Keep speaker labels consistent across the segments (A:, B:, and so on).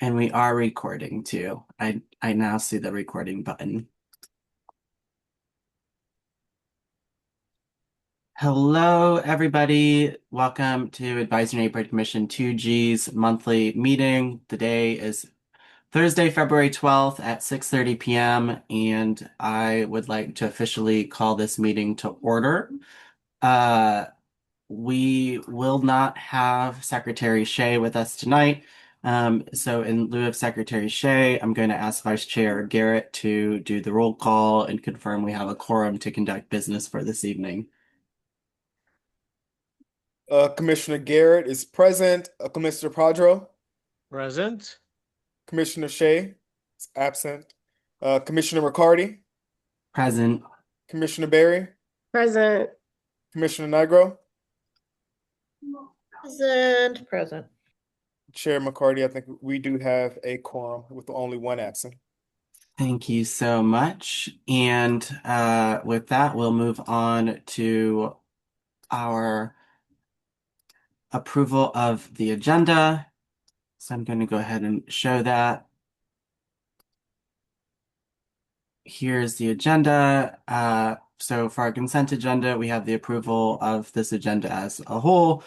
A: And we are recording too. I now see the recording button. Hello, everybody. Welcome to Advisory Neighborhood Commission 2G's monthly meeting. The day is Thursday, February 12th at 6:30 p.m. and I would like to officially call this meeting to order. Uh, We will not have Secretary Shea with us tonight. So in lieu of Secretary Shea, I'm going to ask Vice Chair Garrett to do the roll call and confirm we have a quorum to conduct business for this evening.
B: Commissioner Garrett is present. Commissioner Padro,
C: Present.
B: Commissioner Shea is absent. Commissioner Riccardi,
A: Present.
B: Commissioner Barry,
D: Present.
B: Commissioner Nigro,
D: Present.
B: Chair McCarty. I think we do have a quorum with only one absent.
A: Thank you so much. And with that, we'll move on to our approval of the agenda. So I'm going to go ahead and show that. Here's the agenda. So for our consent agenda, we have the approval of this agenda as a whole.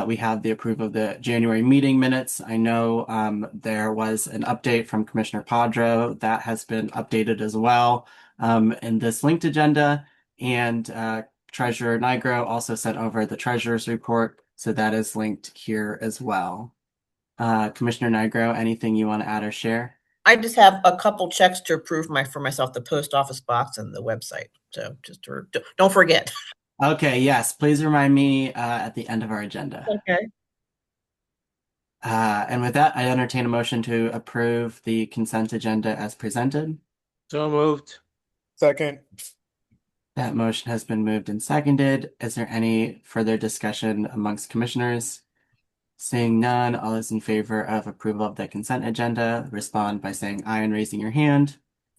A: We have the approval of the January meeting minutes. I know there was an update from Commissioner Padro that has been updated as well in this linked agenda. And Treasurer Nigro also sent over the treasurer's report. So that is linked here as well. Commissioner Nigro, anything you want to add or share?
D: I just have a couple checks to approve for myself, the post office box and the website. So don't forget.
A: Okay, yes, please remind me at the end of our agenda.
D: Okay.
A: And with that, I entertain a motion to approve the consent agenda as presented.
C: So moved.
B: Second.
A: That motion has been moved and seconded. Is there any further discussion amongst commissioners? Seeing none, all those in favor of approval of the consent agenda, respond by saying aye and raising your hand.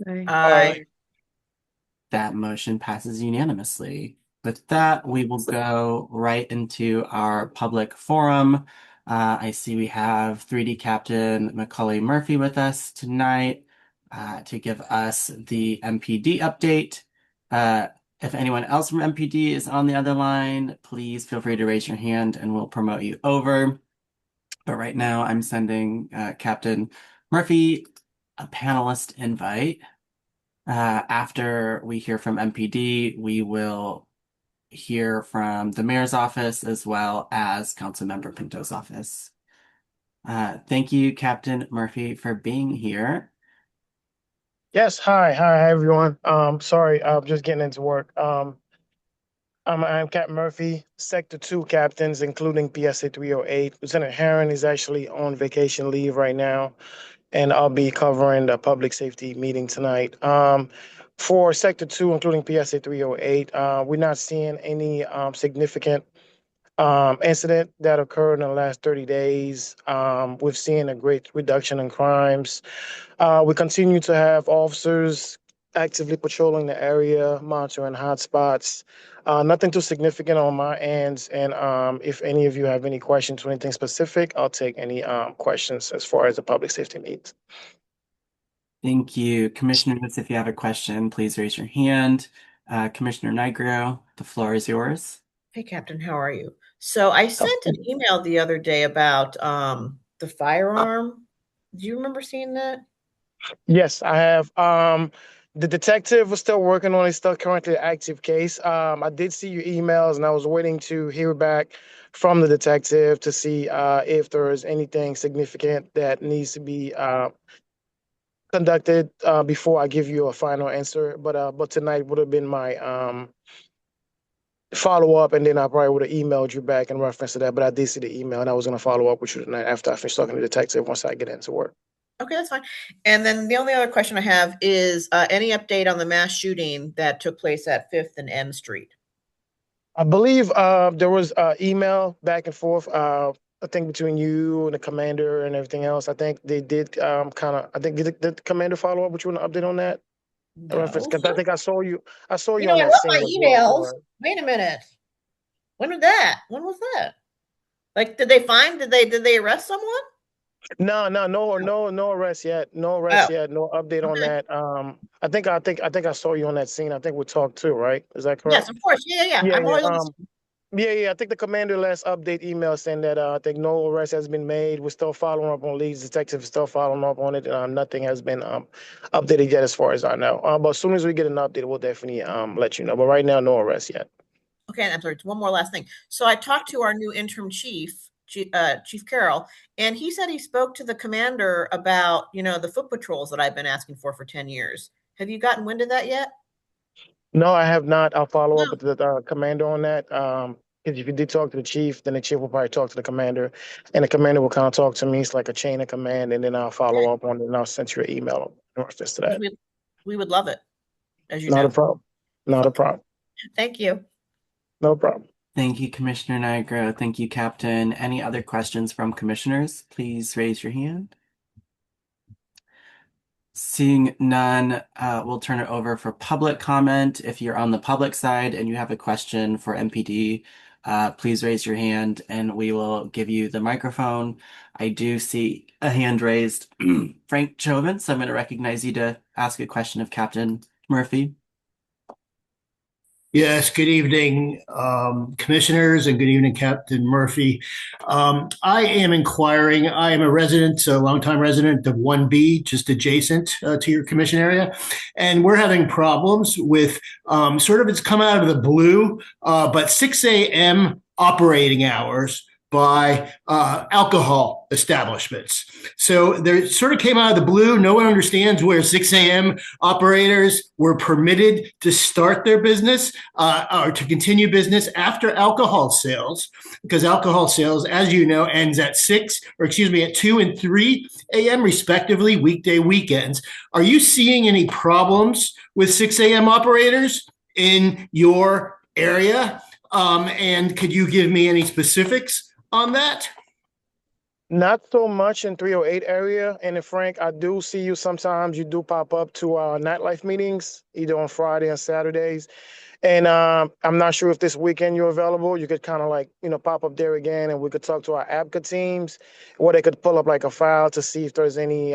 D: Aye.
A: That motion passes unanimously. With that, we will go right into our public forum. I see we have 3D Captain Macaulay Murphy with us tonight to give us the MPD update. If anyone else from MPD is on the other line, please feel free to raise your hand and we'll promote you over. But right now, I'm sending Captain Murphy a panelist invite. After we hear from MPD, we will hear from the mayor's office as well as Councilmember Pinto's office. Thank you, Captain Murphy, for being here.
E: Yes, hi everyone. Sorry, I'm just getting into work. I'm Captain Murphy, Sector 2 captains, including PSA 308. Lieutenant Herron is actually on vacation leave right now, and I'll be covering the public safety meeting tonight. For Sector 2, including PSA 308, we're not seeing any significant incident that occurred in the last 30 days. We've seen a great reduction in crimes. We continue to have officers actively patrolling the area, monitoring hotspots. Nothing too significant on my end. And if any of you have any questions or anything specific, I'll take any questions as far as the public safety needs.
A: Thank you. Commissioners, if you have a question, please raise your hand. Commissioner Nigro, the floor is yours.
D: Hey, Captain, how are you? So I sent an email the other day about the firearm. Do you remember seeing that?
E: Yes, I have. The detective was still working on it, still currently an active case. I did see your emails and I was waiting to hear back from the detective to see if there is anything significant that needs to be conducted before I give you a final answer. But tonight would have been my follow up, and then I probably would have emailed you back in reference to that. But I did see the email, and I was going to follow up with you tonight after I finish talking to the detective once I get into work.
D: Okay, that's fine. And then the only other question I have is any update on the mass shooting that took place at 5th and M Street?
E: I believe there was email back and forth. I think between you and the commander and everything else. I think they did I think did the commander follow up with you an update on that?
D: No.
E: Because I think I saw you. I saw you
D: I
E: on that
D: wrote
E: scene
D: my
E: as well.
D: emails. Wait a minute. When was that? When was that? Like, did they arrest someone?
E: No arrest yet. No
D: Oh,
E: arrest yet. No update on
D: okay.
E: that. I think I saw you on that scene. I think we talked too, right? Is that
D: Yes,
E: correct?
D: of course. Yeah.
E: Yeah,
D: I'm
E: yeah.
D: always on the.
E: Yeah. I think the commander last update email saying that I think no arrest has been made. We're still following up on leads. Detectives are still following up on it. Nothing has been updated yet, as far as I know. But as soon as we get an update, we'll definitely let you know. But right now, no arrest yet.
D: Okay, I'm sorry. One more last thing. So I talked to our new interim Chief Carroll, and he said he spoke to the commander about, the foot patrols that I've been asking for 10 years. Have you gotten wind of that yet?
E: No, I have not. I'll follow
D: No.
E: up with the commander on that. Because if you did talk to the chief, then the chief will probably talk to the commander, and the commander will kind of talk to me. It's like a chain of command, and then I'll follow up on it, and I'll send you an email in reference to
D: Because
E: that.
D: we would love it, as you
E: Not a
D: know.
E: problem. Not a problem.
D: Thank you.
E: No problem.
A: Thank you, Commissioner Nigro. Thank you, Captain. Any other questions from commissioners? Please raise your hand. Seeing none, we'll turn it over for public comment. If you're on the public side and you have a question for MPD, please raise your hand and we will give you the microphone. I do see a hand raised. Frank Chauvin, so I'm going to recognize you to ask a question of Captain Murphy.
F: Yes, good evening, commissioners, and good evening, Captain Murphy. I am inquiring. I am a longtime resident of 1B, just adjacent to your commission area, and we're having problems with it's come out of the blue, but 6 a.m. operating hours by alcohol establishments. So there sort of came out of the blue. No one understands where 6 a.m. operators were permitted to start their business or to continue business after alcohol sales, because alcohol sales, as you know, ends at 2 and 3 a.m. respectively, weekday weekends. Are you seeing any problems with 6 a.m. operators in your area? And could you give me any specifics on that?
E: Not so much in 308 area. And then, Frank, I do see you sometimes. You do pop up to nightlife meetings, either on Friday and Saturdays. And I'm not sure if this weekend you're available. You could kind of pop up there again, and we could talk to our ABCA teams, or they could pull up like a file to see if there's any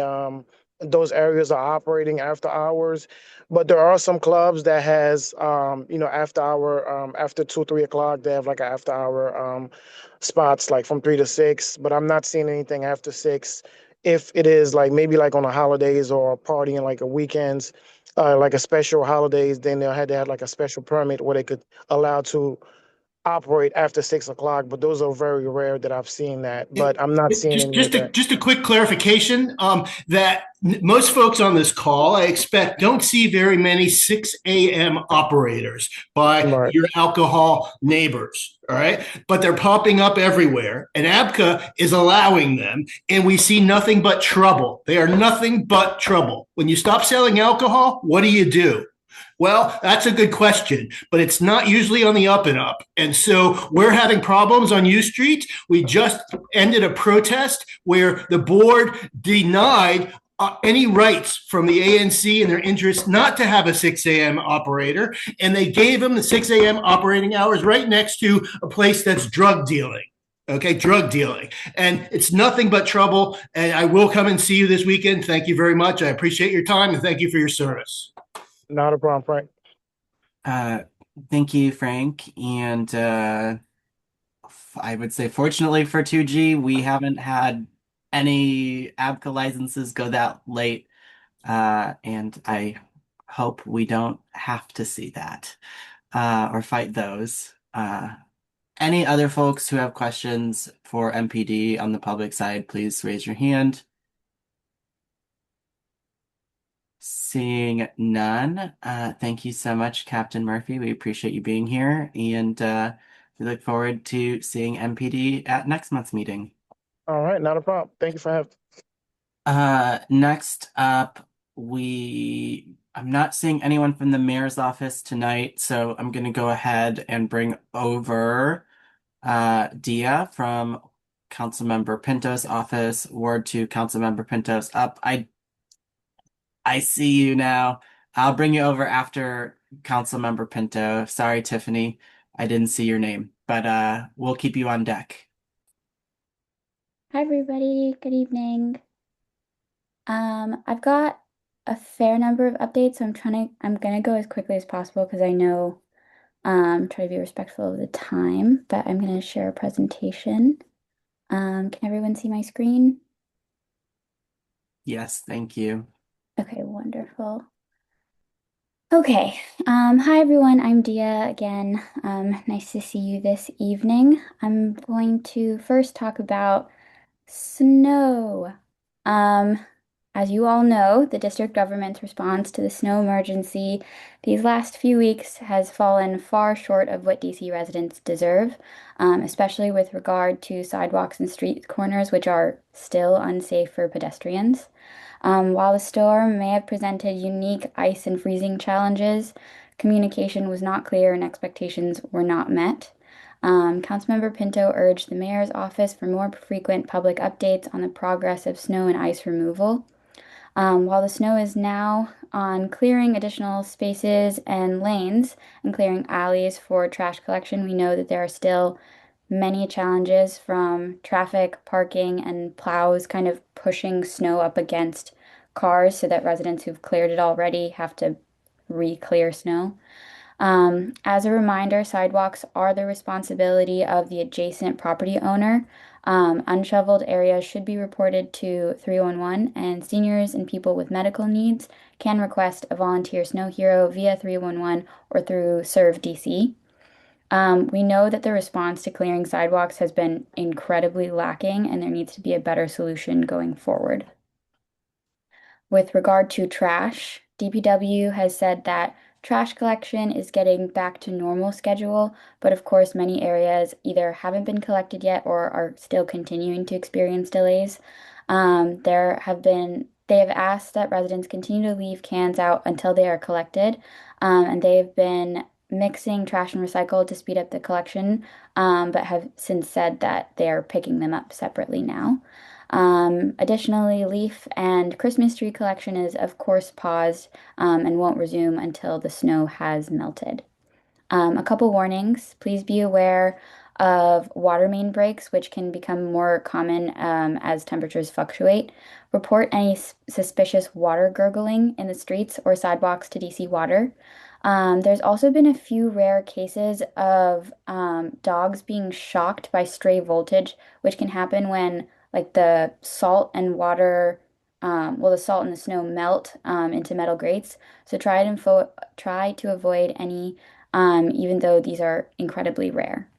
E: those areas are operating after hours. But there are some clubs that has after hour after 2-3 o'clock they have like an after hour spots like from 3 to 6. But I'm not seeing anything after 6. If it is like maybe like on the holidays or partying like a weekends, like a special holidays, then they'll have to have like a special permit where they could allow to operate after 6 o'clock. But those are very rare that I've seen that. But I'm not seeing
F: Just,
E: any of
F: just a
E: that.
F: just a quick clarification. That most folks on this call, I expect, don't see very many 6 a.m. operators by
E: Right.
F: your alcohol neighbors. All right, but they're popping up everywhere, and ABCA is allowing them, and we see nothing but trouble. They are nothing but trouble. When you stop selling alcohol, what do? Well, that's a good question, but it's not usually on the up and up. And so we're having problems on U Street. We just ended a protest where the board denied any rights from the ANC and their interest not to have a 6 a.m. operator. And they gave them the 6 a.m. operating hours right next to a place that's drug dealing. Okay, drug dealing. And it's nothing but trouble. And I will come and see you this weekend. Thank you very much. I appreciate your time and thank you for your service.
E: Not a problem, Frank.
A: Thank you, Frank. And I would say, fortunately for 2G, we haven't had any ABCA licenses go that late. And I hope we don't have to see that or fight those. Any other folks who have questions for MPD on the public side, please raise your hand. Seeing none, thank you so much, Captain Murphy. We appreciate you being here, and we look forward to seeing MPD at next month's meeting.
E: All right, not a problem. Thank you for having.
A: Next up, I'm not seeing anyone from the mayor's office tonight, so I'm going to go ahead and bring over Dia from Councilmember Pinto's office. Ward to Councilmember Pinto's up. I see you now. I'll bring you over after Councilmember Pinto. Sorry, Tiffany. I didn't see your name, but we'll keep you on deck.
G: Hi, everybody. Good evening. I've got a fair number of updates, so I'm gonna go as quickly as possible because I know, try to be respectful of the time, but I'm gonna share a presentation. Can everyone see my screen?
A: Yes, thank you.
G: Okay, wonderful. Okay, hi everyone, I'm Dia again. Nice to see you this evening. I'm going to first talk about snow. Um, as you all know, the district government's response to the snow emergency these last few weeks has fallen far short of what DC residents deserve, especially with regard to sidewalks and street corners, which are still unsafe for pedestrians. While the storm may have presented unique ice and freezing challenges, communication was not clear and expectations were not met. Councilmember Pinto urged the mayor's office for more frequent public updates on the progress of snow and ice removal. While the snow is now on clearing additional spaces and lanes and clearing alleys for trash collection, we know that there are still many challenges from traffic, parking, and plows kind of pushing snow up against cars so that residents who've cleared it already have to re-clear snow. As a reminder, sidewalks are the responsibility of the adjacent property owner. Unshoveled areas should be reported to 311, and seniors and people with medical needs can request a volunteer snow hero via 311 or through Serve DC. We know that the response to clearing sidewalks has been incredibly lacking, and there needs to be a better solution going forward. With regard to trash, DPW has said that trash collection is getting back to normal schedule, but of course, many areas either haven't been collected yet or are still continuing to experience delays. They have asked that residents continue to leave cans out until they are collected, and they've been mixing trash and recycle to speed up the collection, but have since said that they're picking them up separately now. Additionally, leaf and Christmas tree collection is, of course, paused and won't resume until the snow has melted. A couple warnings. Please be aware of water main breaks, which can become more common as temperatures fluctuate. Report any suspicious water gurgling in the streets or sidewalks to DC Water. There's also been a few rare cases of dogs being shocked by stray voltage, which can happen when like the salt and water, the salt and the snow melt into metal grates. So try to avoid any, even though these are incredibly rare.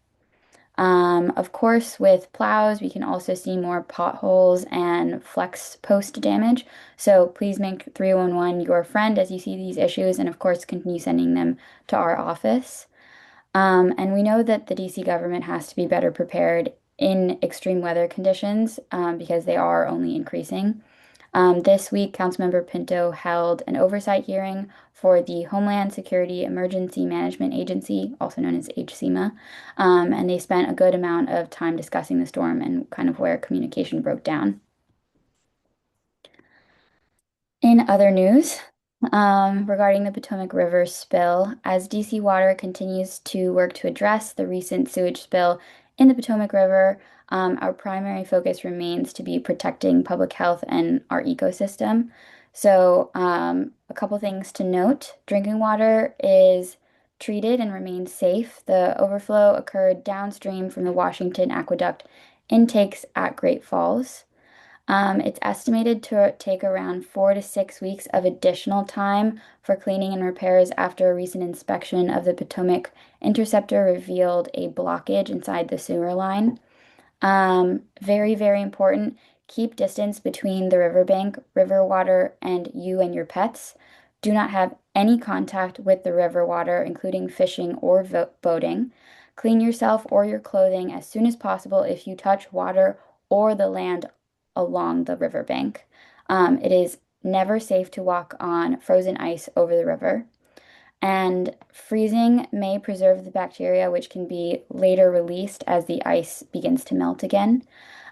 G: Of course, with plows, we can also see more potholes and flex post damage. So please make 311 your friend as you see these issues, and of course, continue sending them to our office. And we know that the DC government has to be better prepared in extreme weather conditions because they are only increasing. This week, Councilmember Pinto held an oversight hearing for the Homeland Security Emergency Management Agency, also known as HSEMA, and they spent a good amount of time discussing the storm and kind of where communication broke down. In other news, regarding the Potomac River spill, as DC Water continues to work to address the recent sewage spill in the Potomac River, our primary focus remains to be protecting public health and our ecosystem. So, a couple things to note. Drinking water is treated and remains safe. The overflow occurred downstream from the Washington Aqueduct intakes at Great Falls. It's estimated to take around 4 to 6 weeks of additional time for cleaning and repairs after a recent inspection of the Potomac Interceptor revealed a blockage inside the sewer line. Very, very important. Keep distance between the riverbank, river water, and you and your pets. Do not have any contact with the river water, including fishing or boating. Clean yourself or your clothing as soon as possible if you touch water or the land along the riverbank. It is never safe to walk on frozen ice over the river. And freezing may preserve the bacteria, which can be later released as the ice begins to melt again.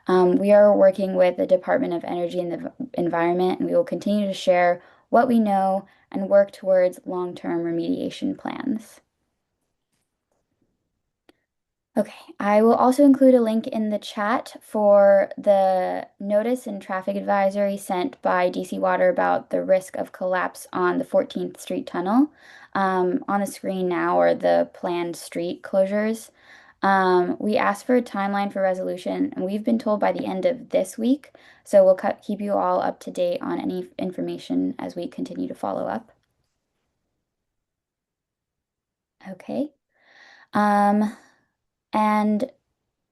G: We are working with the Department of Energy and the Environment, and we will continue to share what we know and work towards long-term remediation plans. Okay, I will also include a link in the chat for the notice and traffic advisory sent by DC Water about the risk of collapse on the 14th Street tunnel. On the screen now are the planned street closures. We asked for a timeline for resolution, and we've been told by the end of this week, so we'll keep you all up to date on any information as we continue to follow up. Okay. And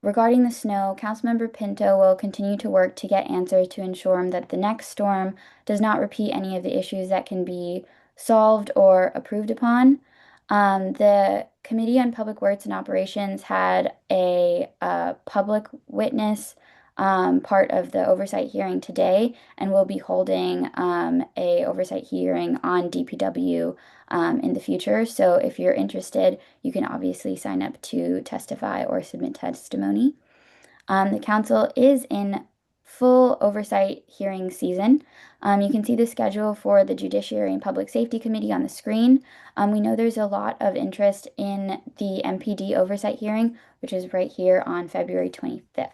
G: regarding the snow, Councilmember Pinto will continue to work to get answers to ensure that the next storm does not repeat any of the issues that can be solved or approved upon. The Committee on Public Works and Operations had a public witness part of the oversight hearing today, and we'll be holding a oversight hearing on DPW in the future. So if you're interested, you can obviously sign up to testify or submit testimony. The council is in full oversight hearing season. You can see the schedule for the Judiciary and Public Safety Committee on the screen. We know there's a lot of interest in the MPD oversight hearing, which is right here on February 25th.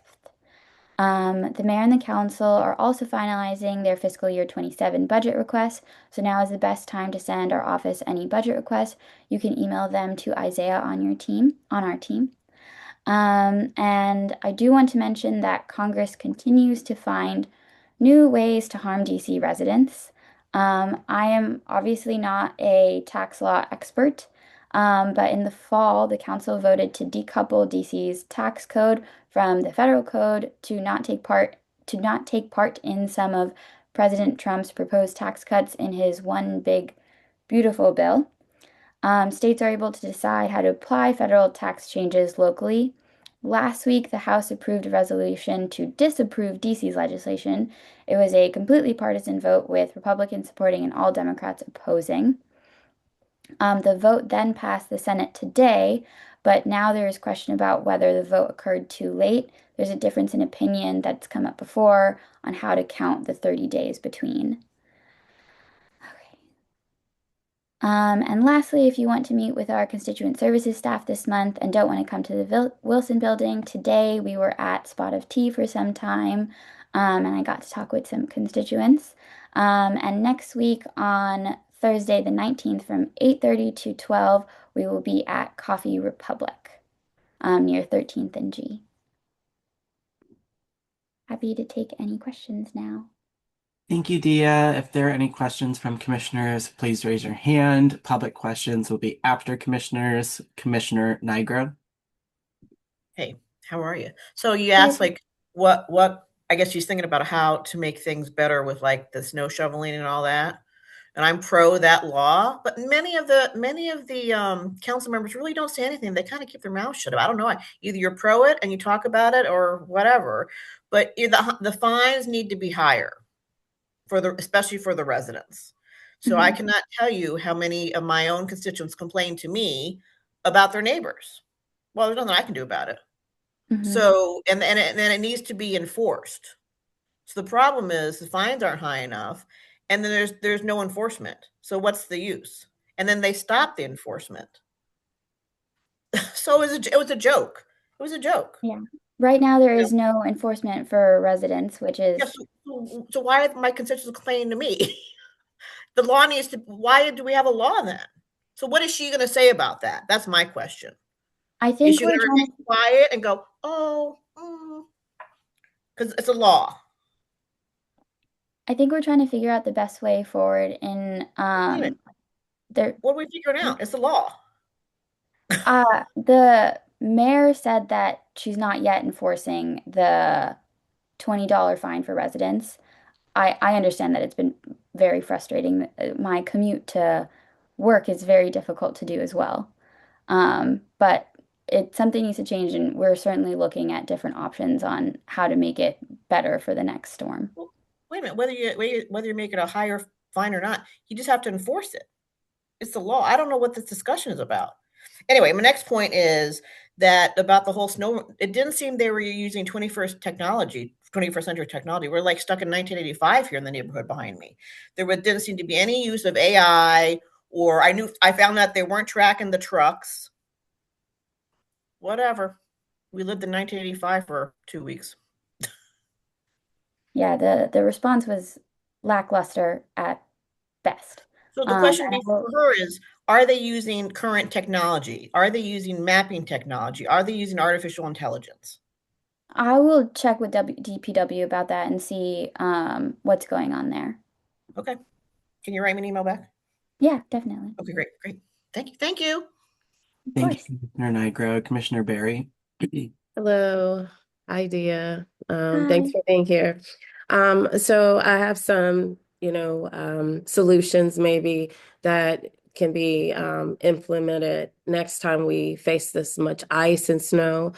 G: The mayor and the council are also finalizing their fiscal year 27 budget requests. So now is the best time to send our office any budget requests. You can email them to Isaiah on our team. And I do want to mention that Congress continues to find new ways to harm DC residents. I am obviously not a tax law expert, but in the fall, the council voted to decouple DC's tax code from the federal code to not take part in some of President Trump's proposed tax cuts in his One Big Beautiful Bill. States are able to decide how to apply federal tax changes locally. Last week, the House approved a resolution to disapprove DC's legislation. It was a completely partisan vote with Republicans supporting and all Democrats opposing. The vote then passed the Senate today, but now there is question about whether the vote occurred too late. There's a difference in opinion that's come up before on how to count the 30 days between. And lastly, if you want to meet with our constituent services staff this month and don't want to come to the Wilson building, today we were at Spot of Tea for some time, and I got to talk with some constituents. And next week on Thursday the 19th from 8:30 to 12, we will be at Coffee Republic near 13th and G. Happy to take any questions now.
A: Thank you, Dia. If there are any questions from commissioners, please raise your hand. Public questions will be after commissioners. Commissioner Nigro.
D: Hey, how are you? So you asked like what I guess she's thinking about how to make things better with like the snow shoveling and all that. And I'm pro that law, but many of the council members really don't say anything. They kind of keep their mouths shut. I don't know. Either you're pro it and you talk about it or whatever, but the fines need to be higher especially for the residents. So I cannot tell you how many of my own constituents complain to me about their neighbors. Well, there's nothing I can do about it. So, and then it needs to be enforced. So the problem is the fines aren't high enough, and then there's no enforcement. So what's the use? And then they stop the enforcement. So it was a joke. It was a joke.
G: Yeah. Right now, there is no enforcement for residents, which is.
D: Yeah, so why are my constituents complaining to me? The law needs to. Why do we have a law then? So what is she going to say about that? That's my question.
G: I think
D: is she going to remain quiet and go, oh, because it's a law.
G: I think we're trying to figure out the best way forward in
D: what are we figuring out? It's the law.
G: The mayor said that she's not yet enforcing the $20 fine for residents. I understand that it's been very frustrating. My commute to work is very difficult to do as well. But something needs to change, and we're certainly looking at different options on how to make it better for the next storm.
D: Well, wait a minute, whether you make it a higher fine or not, you just have to enforce it. It's the law. I don't know what this discussion is about. Anyway, my next point is that about the whole snow, it didn't seem they were using 21st century technology. We're like stuck in 1985 here in the neighborhood behind me. Didn't seem to be any use of AI, or I found out they weren't tracking the trucks. Whatever. We lived in 1985 for 2 weeks.
G: Yeah, the response was lackluster at best.
D: So the question
G: And I
D: for
G: will,
D: her is, are they using current technology? Are they using mapping technology? Are they using artificial intelligence?
G: I will check with DPW about that and see what's going on there.
D: Okay. Can you write me an email back?
G: Yeah, definitely.
D: Okay, great, great. Thank you. Thank you.
G: Of
A: Thank you,
G: course.
A: Commissioner Nigro. Commissioner Barry.
H: Hello, idea. Thanks
G: Hi.
H: for being here. So I have some, solutions maybe that can be implemented next time we face this much ice and snow.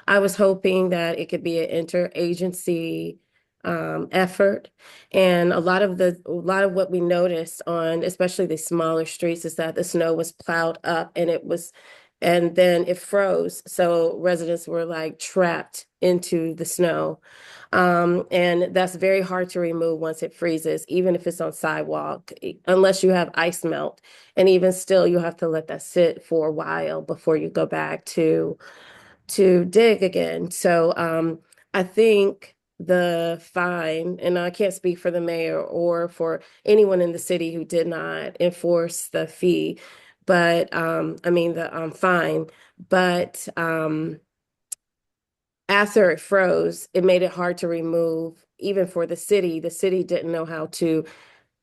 H: I was hoping that it could be an interagency effort, and a lot of what we noticed on, especially the smaller streets, is that the snow was plowed up and then it froze. So residents were like trapped into the snow. And that's very hard to remove once it freezes, even if it's on sidewalk, unless you have ice melt. And even still, you have to let that sit for a while before you go back to dig again. So I think the fine, and I can't speak for the mayor or for anyone in the city who did not enforce the fee, but I mean the fine, but after it froze, it made it hard to remove, even for the city. The city didn't know how to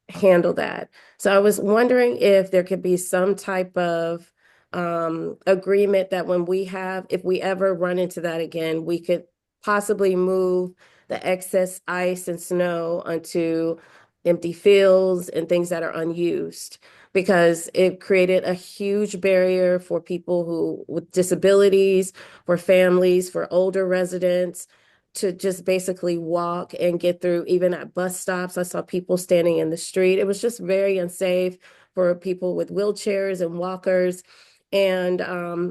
H: handle that. So I was wondering if there could be some type of agreement that if we ever run into that again, we could possibly move the excess ice and snow onto empty fields and things that are unused because it created a huge barrier for people who with disabilities, for families, for older residents to just basically walk and get through. Even at bus stops, I saw people standing in the street. It was just very unsafe for people with wheelchairs and walkers. And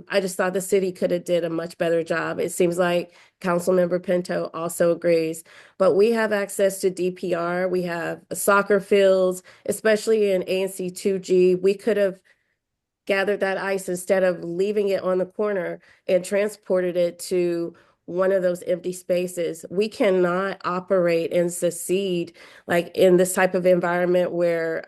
H: I just thought the city could have did a much better job. It seems like Councilmember Pinto also agrees. But we have access to DPR. We have soccer fields, especially in ANC 2G. We could have gathered that ice instead of leaving it on the corner and transported it to one of those empty spaces. We cannot operate and succeed like in this type of environment where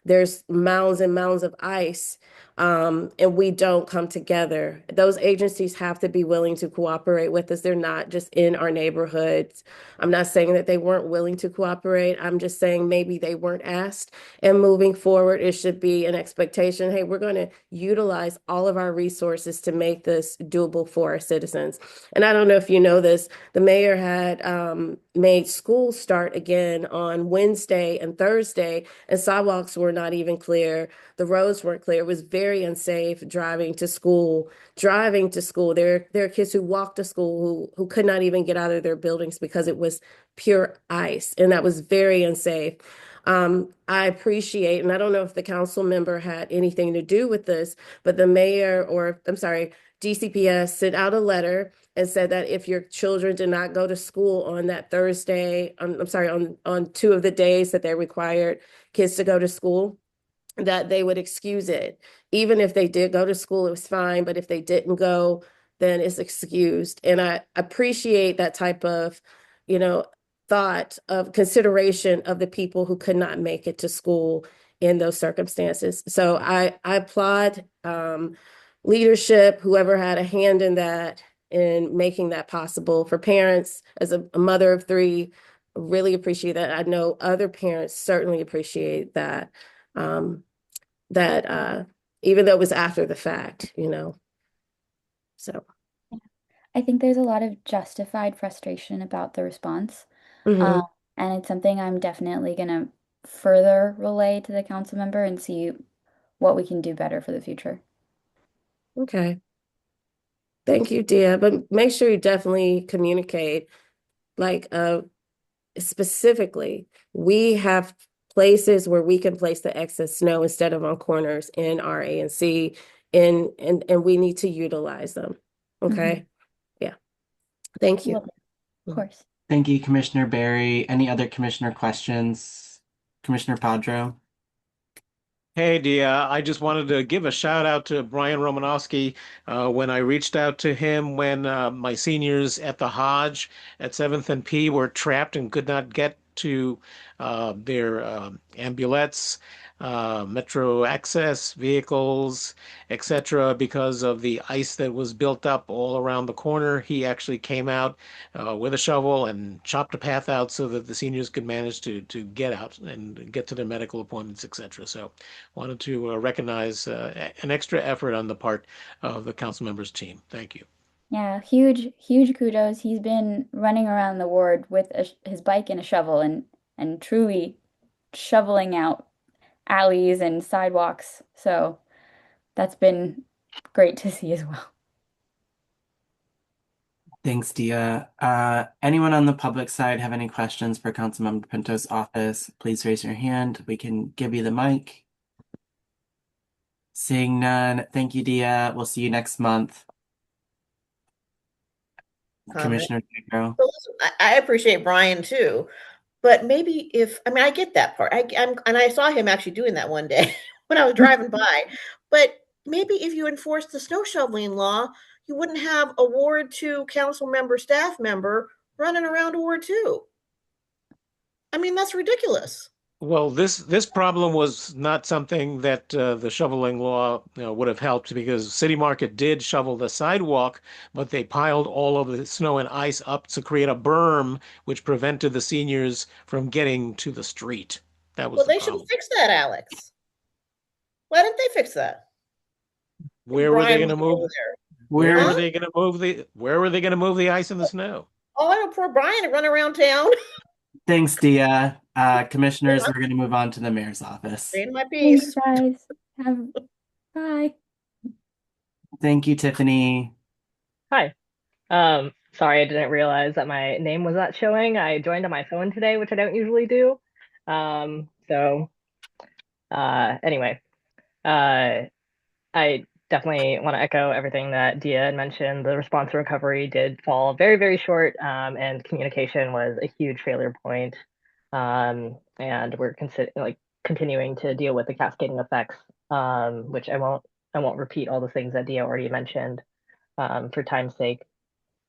H: there's mounds and mounds of ice and we don't come together. Those agencies have to be willing to cooperate with us. They're not just in our neighborhoods. I'm not saying that they weren't willing to cooperate. I'm just saying maybe they weren't asked. And moving forward, it should be an expectation. Hey, we're going to utilize all of our resources to make this doable for our citizens. And I don't know if you know this, the mayor had made school start again on Wednesday and Thursday, and sidewalks were not even clear. The roads weren't clear. It was very unsafe driving to school. Driving to school, there are kids who walked to school who could not even get out of their buildings because it was pure ice, and that was very unsafe. I appreciate, and I don't know if the council member had anything to do with this, but the mayor, or I'm sorry, DCPS sent out a letter and said that if your children did not go to school on that Thursday, I'm sorry, on two of the days that they required kids to go to school, that they would excuse it. Even if they did go to school, it was fine, but if they didn't go, then it's excused. And I appreciate that type of, you know, thought of consideration of the people who could not make it to school in those circumstances. So I applaud leadership, whoever had a hand in that, in making that possible for parents. As a mother of three, really appreciate that. I know other parents certainly appreciate that. Um, that even though it was after the fact, So,
G: I think there's a lot of justified frustration about the response. Um,
H: mhm.
G: and it's something I'm definitely gonna further relay to the council member and see what we can do better for the future.
H: Okay. Thank you, Dia. But make sure you definitely communicate, like specifically, we have places where we can place the excess snow instead of on corners in our ANC, and we need to utilize them. Okay. Yeah. Thank you.
G: Will do, of course.
A: Thank you, Commissioner Barry. Any other commissioner questions? Commissioner Padro?
C: Hey, Dia, I just wanted to give a shout out to Brian Romanowski when I reached out to him when my seniors at the Hodge at 7th and P were trapped and could not get to their ambulettes, metro access vehicles, etc., because of the ice that was built up all around the corner. He actually came out with a shovel and chopped a path out so that the seniors could manage to get out and get to their medical appointments, etc. So wanted to recognize an extra effort on the part of the council members team. Thank you.
G: Yeah, huge kudos. He's been running around the ward with his bike and a shovel and truly shoveling out alleys and sidewalks. So that's been great to see as well.
A: Thanks, Dia. Anyone on the public side have any questions for Councilmember Pinto's office? Please raise your hand. We can give you the mic. Seeing none, thank you, Dia. We'll see you next month.
D: Comment.
A: Commissioner Negro.
D: So listen, I appreciate Brian too, but maybe if I mean I get that part. And I saw him actually doing that one day when I was driving by. But maybe if you enforce the snow shoveling law, you wouldn't have a Ward 2 council member, staff member running around Ward 2. I mean, that's ridiculous.
C: Well, this problem was not something that the shoveling law would have helped because City Market did shovel the sidewalk, but they piled all of the snow and ice up to create a berm, which prevented the seniors from getting to the street. That was
D: Well,
C: the
D: they should
C: problem.
D: fix that, Alex. Why didn't they fix that? When
C: Where were they
D: Brian
C: going
D: was
C: to move?
D: over there.
C: Where were
D: Huh?
C: they going to move the? Where were they going to move the ice and the snow?
D: Oh, I don't poor Brian to run around town.
A: Thanks, Dia. Commissioners, we're going to move on to the mayor's office.
D: Saying my
G: Thanks,
D: piece.
G: guys. Bye.
A: Thank you, Tiffany.
I: Hi. Sorry, I didn't realize that my name was not showing. I joined on my phone today, which I don't usually do. Anyway, uh, I definitely want to echo everything that Dia had mentioned. The response to recovery did fall very, very short, and communication was a huge failure point. And we're continuing to deal with the cascading effects, which I won't repeat all the things that Dia already mentioned, for time's sake.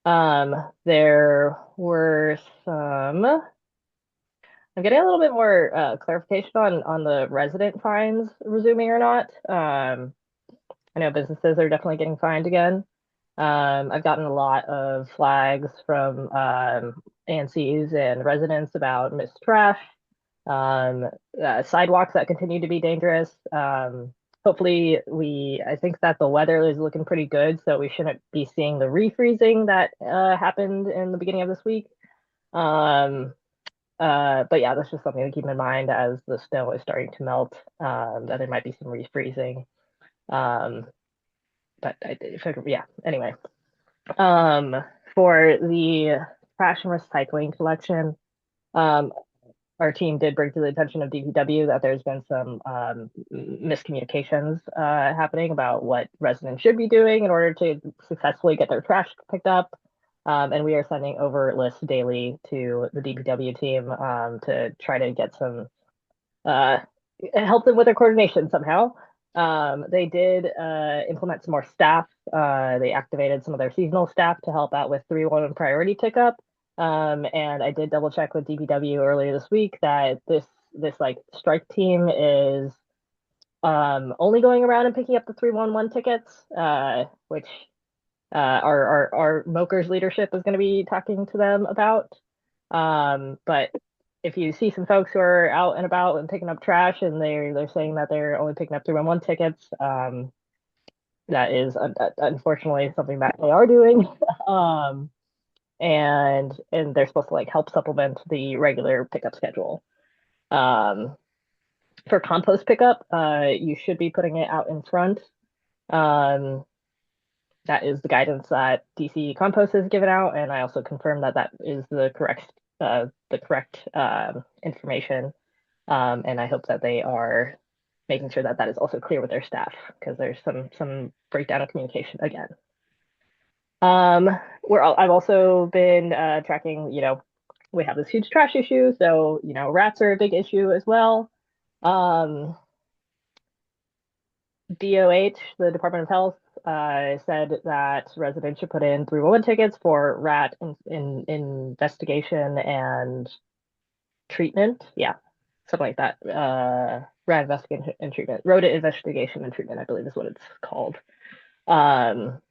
I: There were some. I'm getting a little bit more clarification on the resident fines resuming or not. I know businesses are definitely getting fined again. I've gotten a lot of flags from ANCs and residents about missed trash, sidewalks that continue to be dangerous. Hopefully, I think that the weather is looking pretty good, so we shouldn't be seeing the refreezing that happened in the beginning of this week. But yeah, that's just something to keep in mind as the snow is starting to melt, that there might be some refreezing. But yeah, anyway. For the trash and recycling collection, our team did bring to the attention of DPW that there's been some miscommunications happening about what residents should be doing in order to successfully get their trash picked up. And we are sending over lists daily to the DPW team to try to get some help them with their coordination somehow. They did implement some more staff. They activated some of their seasonal staff to help out with 311 priority pickup. And I did double check with DPW earlier this week that this like strike team is only going around and picking up the 311 tickets, which our Mokers leadership is going to be talking to them about. But if you see some folks who are out and about and picking up trash and they're saying that they're only picking up 311 tickets, that is unfortunately something that they are doing. And they're supposed to like help supplement the regular pickup schedule. For compost pickup, you should be putting it out in front. That is the guidance that DC Compost has given out, and I also confirmed that that is the correct information. And I hope that they are making sure that that is also clear with their staff because there's some breakdown of communication again. I've also been tracking. We have this huge trash issue, so rats are a big issue as well. DOH, the Department of Health, said that residents should put in 311 tickets for rat in investigation and treatment. Yeah, something like that. Rat investigation and treatment. Rodent investigation and treatment, I believe is what it's called. Um,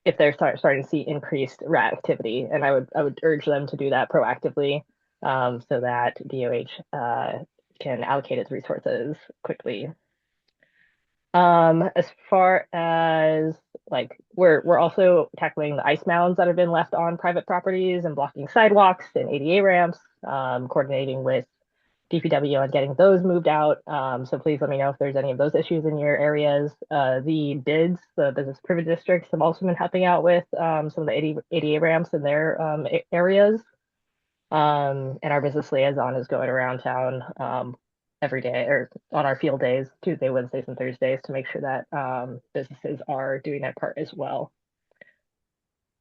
I: if they're starting to see increased rat activity, and I would urge them to do that proactively, so that DOH can allocate its resources quickly. As far as like we're also tackling the ice mounds that have been left on private properties and blocking sidewalks and ADA ramps, coordinating with DPW on getting those moved out. So please let me know if there's any of those issues in your areas. The BIDs, the business privilege districts, have also been helping out with some of the ADA ramps in their areas. And our business liaison is going around town every day or on our field days, Tuesday, Wednesdays, and Thursdays to make sure that businesses are doing that part as well.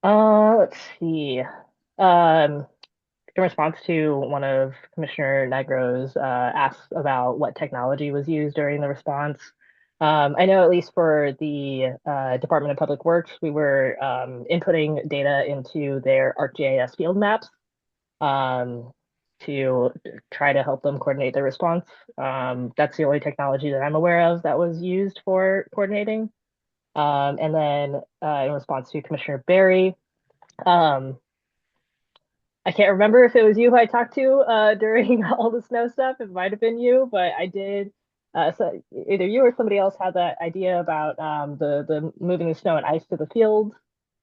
I: Let's see. Um, in response to one of Commissioner Nigro's asks about what technology was used during the response, I know at least for the Department of Public Works, we were inputting data into their ArcGIS field maps um, to try to help them coordinate their response. That's the only technology that I'm aware of that was used for coordinating. And then in response to Commissioner Barry, um, I can't remember if it was you who I talked to during all the snow stuff. It might have been you, but I did. So either you or somebody else had that idea about the moving the snow and ice to the fields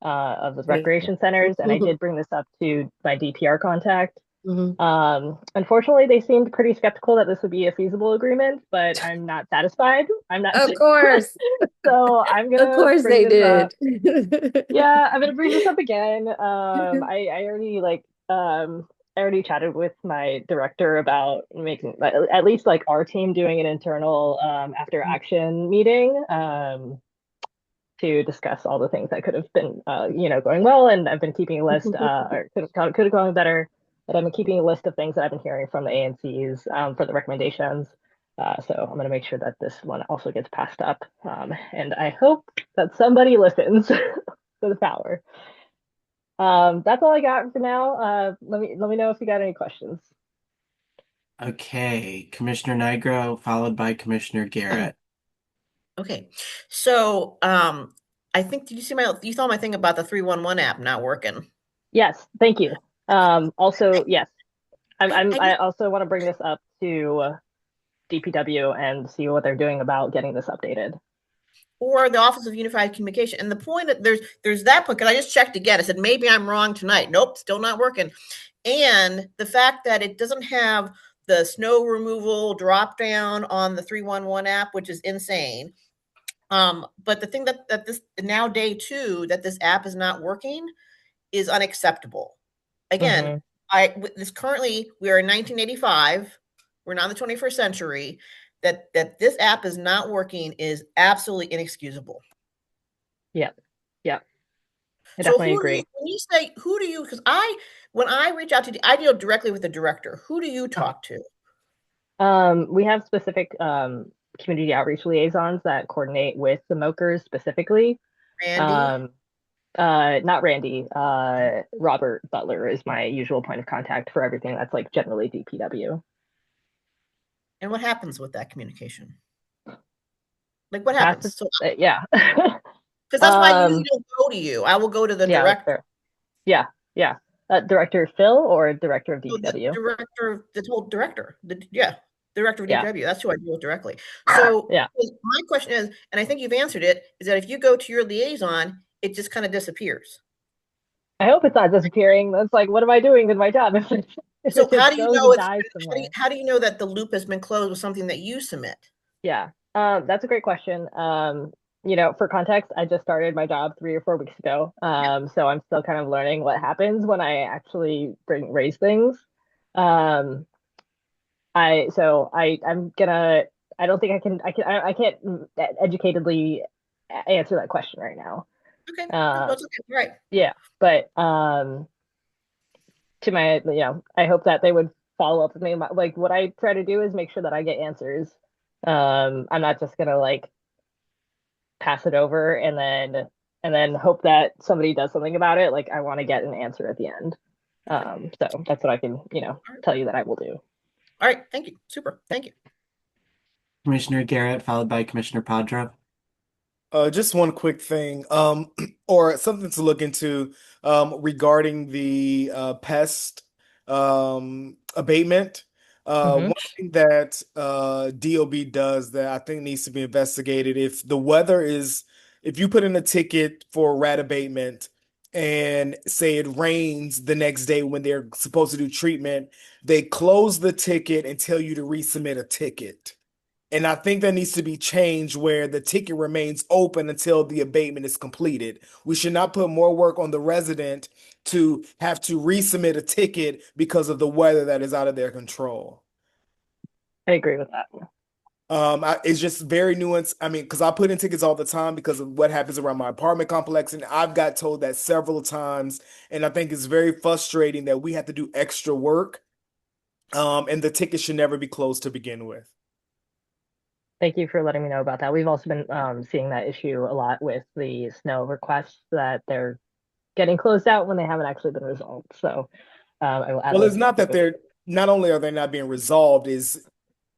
I: of the recreation centers, and I did bring this up to my DPR contact. Unfortunately, they seemed pretty skeptical that this would be a feasible agreement, but I'm not satisfied. I'm not.
H: Of course.
I: So I'm gonna
H: Of course
I: bring
H: they
I: this up.
H: did.
I: Yeah, I'm gonna bring this up again. I already I already chatted with my director about making at least like our team doing an internal after action meeting to discuss all the things that could have been going well, and I've been keeping a list or could have gone better. But I've been keeping a list of things that I've been hearing from the ANCs for the recommendations. So I'm going to make sure that this one also gets passed up. And I hope that somebody listens to the power. That's all I got for now. Let me know if you got any questions.
A: Okay, Commissioner Nigro, followed by Commissioner Garrett.
D: Okay, so I think you saw my thing about the 311 app not working.
I: Yes, thank you. Also, yes, I also want to bring this up to DPW and see what they're doing about getting this updated.
D: Or the Office of Unified Communication. And the point that there's that point, because I just checked again. I said, maybe I'm wrong tonight. Nope, still not working. And the fact that it doesn't have the snow removal drop down on the 311 app, which is insane. But the thing that this now day 2 that this app is not working is unacceptable. Again, this currently we are in 1985. We're not in the 21st century. That this app is not working is absolutely inexcusable.
I: Yeah, yeah, I
D: So
I: definitely agree.
D: when you say who do you? Because when I reach out to, I deal directly with the director. Who do you talk to?
I: We have specific community outreach liaisons that coordinate with the Mokers specifically.
D: Randy?
I: Not Randy. Robert Butler is my usual point of contact for everything that's like generally DPW.
D: And what happens with that communication? Like what happens? So
I: Yeah.
D: because that's why I usually don't go to you. I will go to the director.
I: Yeah. Director Phil or director of DPW?
D: The whole director. Director of DPW. That's who I deal with directly. So my question is, and I think you've answered it, is that if you go to your liaison, it just kind of disappears.
I: I hope it's not disappearing. That's like, what am I doing with my job?
D: So how do you know how do you know that the loop has been closed with something that you submit?
I: Yeah, that's a great question. For context, I just started my job 3 or 4 weeks ago. So I'm still kind of learning what happens when I actually raise things. I'm gonna. I don't think I can't educatedly answer that question right now.
D: Okay, that's okay. Right.
I: Yeah, but to my, I hope that they would follow up with me. Like what I try to do is make sure that I get answers. I'm not just gonna pass it over and then hope that somebody does something about it. Like I want to get an answer at the end. So that's what I can, tell you that I will do.
D: All right, thank you. Super. Thank you.
A: Commissioner Garrett, followed by Commissioner Padra.
B: Just one quick thing, or something to look into, regarding the pest abatement.
I: Hmm.
B: One thing that DOB does that I think needs to be investigated, if you put in a ticket for rat abatement and say it rains the next day when they're supposed to do treatment, they close the ticket and tell you to resubmit a ticket. And I think that needs to be changed where the ticket remains open until the abatement is completed. We should not put more work on the resident to have to resubmit a ticket because of the weather that is out of their control.
I: I agree with that.
B: It's just very nuanced. I mean, because I put in tickets all the time because of what happens around my apartment complex, and I've got told that several times, and I think it's very frustrating that we have to do extra work. And the ticket should never be closed to begin with.
I: Thank you for letting me know about that. We've also been seeing that issue a lot with the snow requests that they're getting closed out when they haven't actually been resolved. So I will add
B: Well,
I: those.
B: it's not that they're not only are they not being resolved, is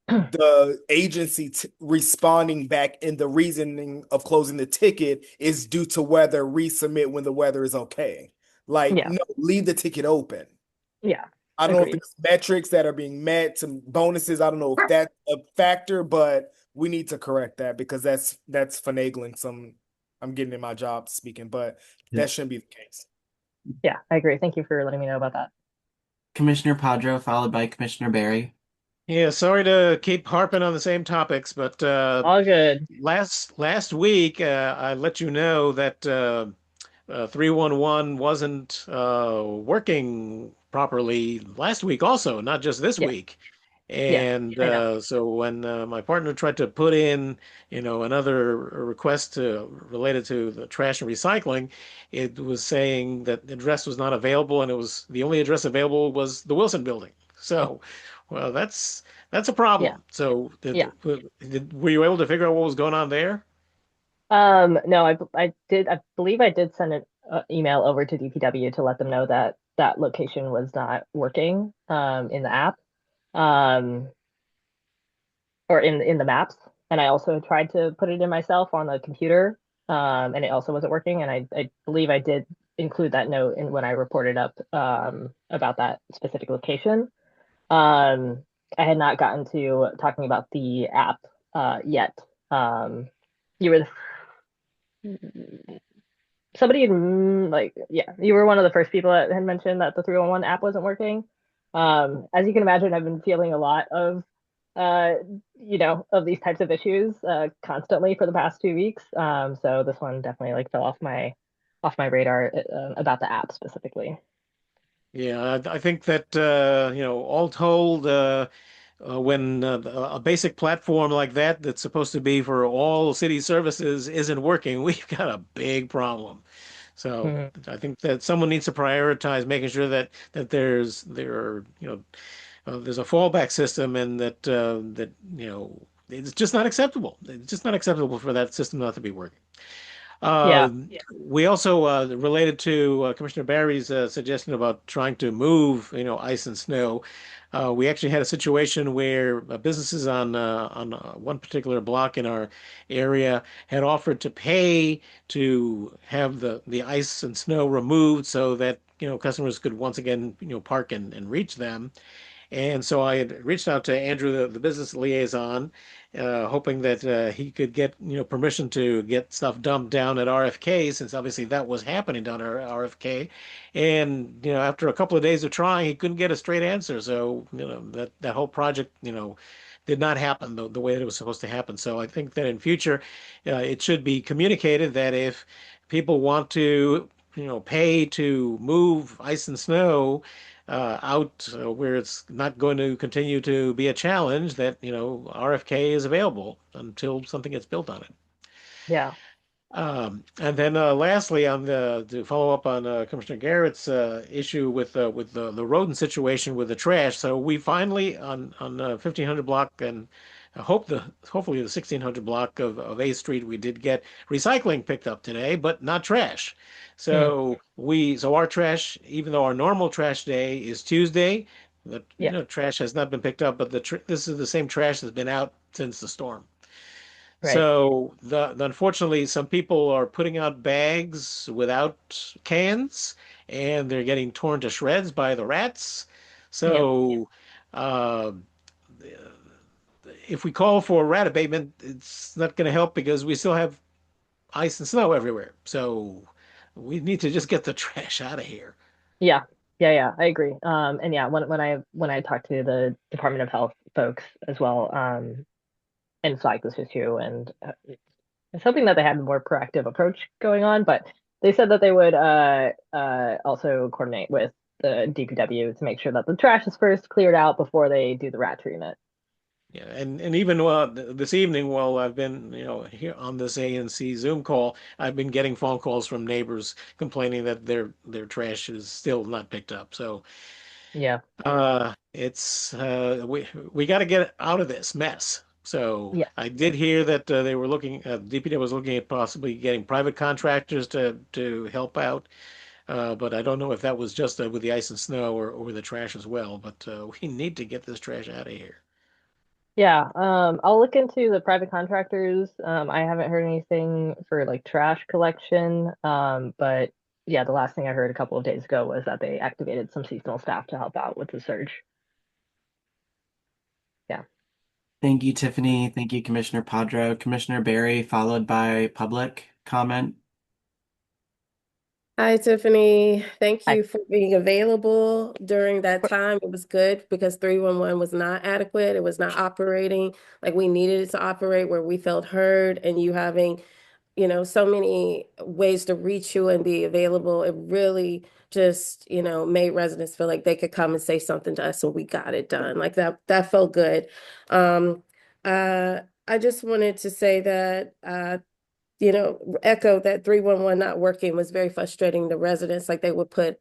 B: the agency responding back in the reasoning of closing the ticket is due to weather, resubmit when the weather is okay. Like,
I: Yeah,
B: no, leave the ticket open.
I: yeah,
B: I don't know if
I: agreed.
B: there's metrics that are being met, some bonuses. I don't know if that's a factor, but we need to correct that because that's finagling some. I'm getting in my job speaking, but
F: Yeah.
B: that shouldn't be the case.
I: Yeah, I agree. Thank you for letting me know about that.
A: Commissioner Padra, followed by Commissioner Barry.
C: Yeah, sorry to keep harping on the same topics, but
I: All good.
C: last week I let you know that 311 wasn't working properly last week also, not just this
I: Yeah,
C: week.
I: yeah,
C: And
I: I know.
C: so when my partner tried to put in, another request related to the trash and recycling, it was saying that the address was not available, and it was the only address available was the Wilson Building. So, well, that's a
I: Yeah,
C: problem. So,
I: yeah.
C: were you able to figure out what was going on there?
I: No, I believe I did send an email over to DPW to let them know that that location was not working in the app. Um, or in the maps. And I also tried to put it in myself on the computer, and it also wasn't working. And I believe I did include that note in when I reported up about that specific location. Um, I had not gotten to talking about the app yet. You were somebody had, like, yeah, you were one of the first people that had mentioned that the 311 app wasn't working. As you can imagine, I've been feeling a lot of uh of these types of issues constantly for the past 2 weeks. So this one definitely like fell off my radar about the app specifically.
C: Yeah, I think that all told, when a basic platform like that that's supposed to be for all city services isn't working, we've got a big problem. So
I: Mhm.
C: I think that someone needs to prioritize making sure that there's a fallback system, and that it's just not acceptable. It's just not acceptable for that system not to be working.
I: Yeah,
C: We also related to Commissioner Barry's suggestion about trying to move, ice and snow. We actually had a situation where businesses on one particular block in our area had offered to pay to have the ice and snow removed so that customers could once again park and reach them. And so I had reached out to Andrew, the business liaison, hoping that he could get permission to get stuff dumped down at RFK, since obviously that was happening down at RFK. And after a couple of days of trying, he couldn't get a straight answer. So that whole project did not happen the way that it was supposed to happen. So I think that in future, it should be communicated that if people want to pay to move ice and snow out where it's not going to continue to be a challenge, that RFK is available until something gets built on it.
I: yeah,
C: And then lastly, on the to follow up on Commissioner Garrett's issue with the rodent situation with the trash. So we finally on 1500 block and hopefully the 1600 block of A Street, we did get recycling picked up today, but not trash.
I: Hmm.
C: So our trash, even though our normal trash day is Tuesday, the
I: Yeah.
C: trash has not been picked up, but this is the same trash that's been out since the storm.
I: Right.
C: So unfortunately, some people are putting out bags without cans, and they're getting torn to shreds by the rats.
I: Yeah.
C: So uh, if we call for rat abatement, it's not going to help because we still have ice and snow everywhere. So we need to just get the trash out of here.
I: Yeah. Yeah. Yeah. I agree. And yeah, when I talked to the Department of Health folks as well, and flagged this issue, and I was hoping that they had a more proactive approach going on, but they said that they would also coordinate with the DPW to make sure that the trash is first cleared out before they do the rat treatment.
C: Yeah, and even this evening, while I've been, here on this ANC Zoom call, I've been getting phone calls from neighbors complaining that their trash is still not picked up. So
I: Yeah.
C: it's we got to get out of this mess. So
I: Yeah.
C: I did hear that they were looking, DPW was looking at possibly getting private contractors to help out. But I don't know if that was just with the ice and snow or the trash as well. But we need to get this trash out of here.
I: Yeah, I'll look into the private contractors. I haven't heard anything for like trash collection. But yeah, the last thing I heard a couple of days ago was that they activated some seasonal staff to help out with the surge. Yeah.
A: Thank you, Tiffany. Thank you, Commissioner Padro. Commissioner Barry, followed by public comment.
H: Hi, Tiffany. Thank
I: I,
H: you for being available during that time. It was good because 311 was not adequate. It was not operating like we needed it to operate, where we felt heard, and you having, so many ways to reach you and be available. It really just, made residents feel like they could come and say something to us and we got it done. Like that felt good. Um, I just wanted to say that echo that 311 not working was very frustrating to residents. Like they would put,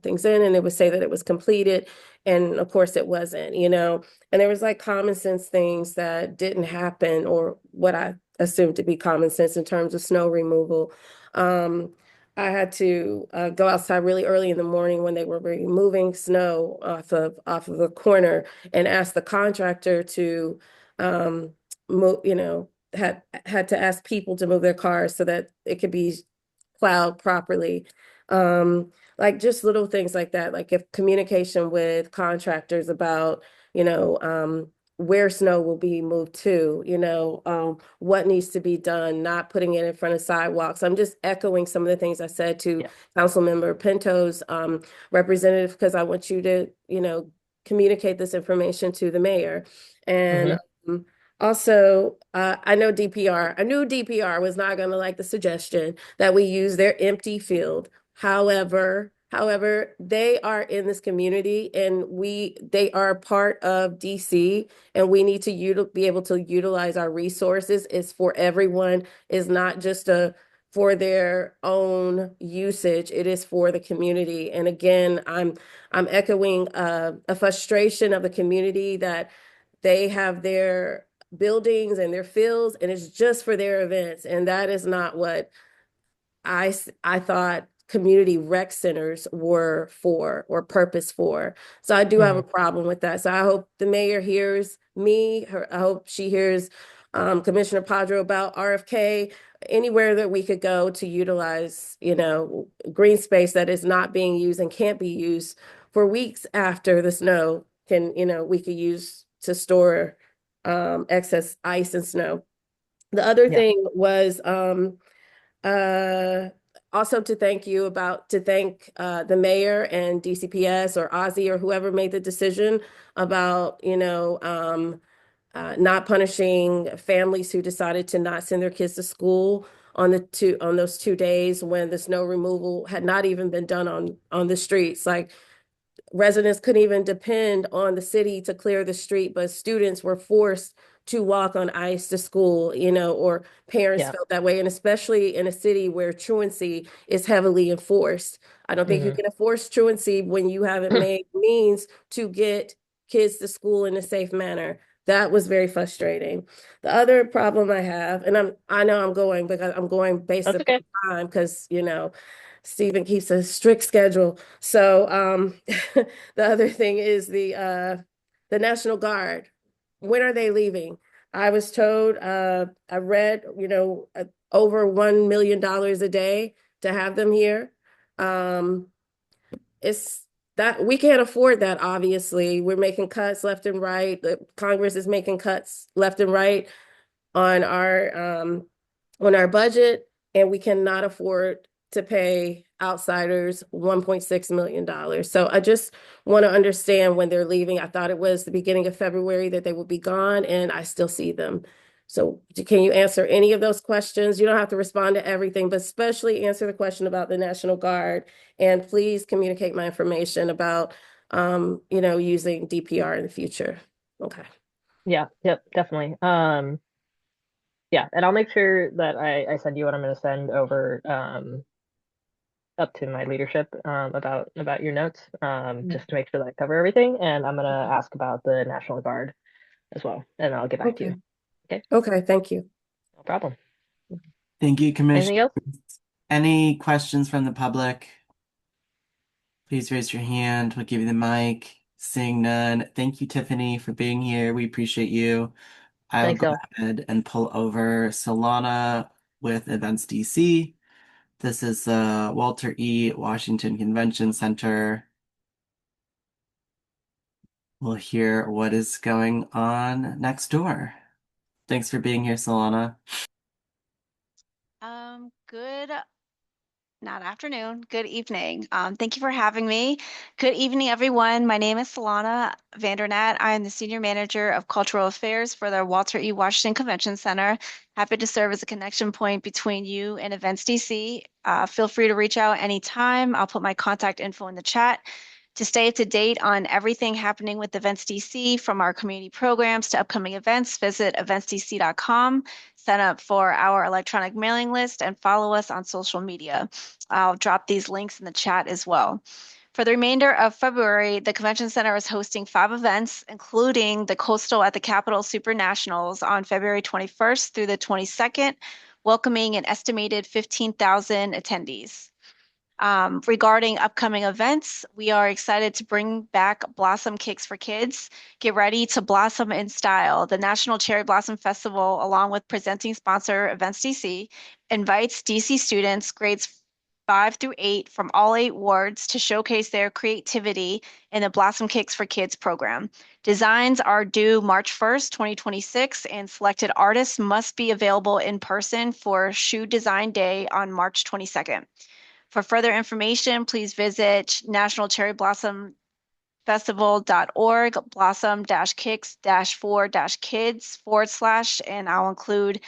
H: things in and they would say that it was completed. And of course it wasn't, and there was like common sense things that didn't happen, or what I assumed to be common sense in terms of snow removal. Um, I had to go outside really early in the morning when they were removing snow off of the corner, and ask the contractor to move, had to ask people to move their cars so that it could be plowed properly. Like just little things like that, like if communication with contractors about, where snow will be moved to, what needs to be done, not putting it in front of sidewalks. I'm just echoing some of the things I said to
I: yeah.
H: Councilmember Pinto's representative, because I want you to, communicate this information to the mayor. And
I: Hmm.
H: also, I know DPR, I knew DPR was not going to like the suggestion that we use their empty field. However, they are in this community, and they are part of DC, and we need to be able to utilize our resources. It's for everyone. It's not just for their own usage. It is for the community. And again, I'm echoing a frustration of the community that they have their buildings and their fields, and it's just for their events. And that is not what I thought community rec centers were for, or purpose for. So I do have a
I: Hmm.
H: problem with that. So I hope the mayor hears me. I hope she hears Commissioner Padro about RFK, anywhere that we could go to utilize, green space that is not being used and can't be used for weeks after the snow we could use to store excess ice and snow. The other
I: Yeah.
H: thing was uh, also to thank the mayor and DCPS or Ozzy or whoever made the decision about, not punishing families who decided to not send their kids to school on those 2 days when the snow removal had not even been done on the streets. Like residents couldn't even depend on the city to clear the street, but students were forced to walk on ice to school, or parents
I: Yeah.
H: felt that way. And especially in a city where truancy is heavily enforced. I don't think you
I: Hmm.
H: can enforce truancy when you haven't made means to get kids to school in a safe manner. That was very frustrating. The other problem I have, and I know I'm going because I'm going based
I: That's
H: upon
I: okay.
H: time because, Stephen keeps a strict schedule. So the other thing is the National Guard. When are they leaving? I was told, I read, over $1 million a day to have them here. Um, it's that we can't afford that, obviously. We're making cuts left and right. The Congress is making cuts left and right on our budget, and we cannot afford to pay outsiders $1.6 million. So I just want to understand when they're leaving. I thought it was the beginning of February that they would be gone, and I still see them. So can you answer any of those questions? You don't have to respond to everything, but especially answer the question about the National Guard. And please communicate my information about using DPR in the future. Okay.
I: Yeah, yep, definitely. Yeah, and I'll make sure that I send you what I'm going to send over up to my leadership about your notes just to make sure that I cover everything. And I'm going to ask about the National Guard as well, and I'll get back to
H: Okay.
I: you. Okay,
H: Okay, thank you.
I: no problem.
A: Thank you,
I: Anything
A: Commissioner.
I: else?
A: Any questions from the public? Please raise your hand. We'll give you the mic. Seeing none. Thank you, Tiffany, for being here. We appreciate you. I will
I: Thanks,
A: go
I: y'all.
A: ahead and pull over Solana with Events DC. This is the Walter E. Washington Convention Center. We'll hear what is going on next door. Thanks for being here, Solana.
J: Good, not afternoon, good evening. Thank you for having me. Good evening, everyone. My name is Solana Vandernat. I am the Senior Manager of Cultural Affairs for the Walter E. Washington Convention Center. Happy to serve as a connection point between you and Events DC. Feel free to reach out anytime. I'll put my contact info in the chat. To stay up to date on everything happening with Events DC, from our community programs to upcoming events, visit eventsdc.com, sign up for our electronic mailing list, and follow us on social media. I'll drop these links in the chat as well. For the remainder of February, the Convention Center is hosting 5 events, including the Coastal at the Capitol Super Nationals on February 21st through the 22nd, welcoming an estimated 15,000 attendees. Regarding upcoming events, we are excited to bring back Blossom Cakes for Kids. Get ready to blossom in style. The National Cherry Blossom Festival, along with presenting sponsor Events DC, invites DC students grades 5 through 8 from all 8 wards to showcase their creativity in the Blossom Cakes for Kids program. Designs are due March 1st, 2026, and selected artists must be available in person for Shoe Design Day on March 22nd. For further information, please visit nationalcherryblossomfestival.org, blossom-kicks-for-kids / and I'll include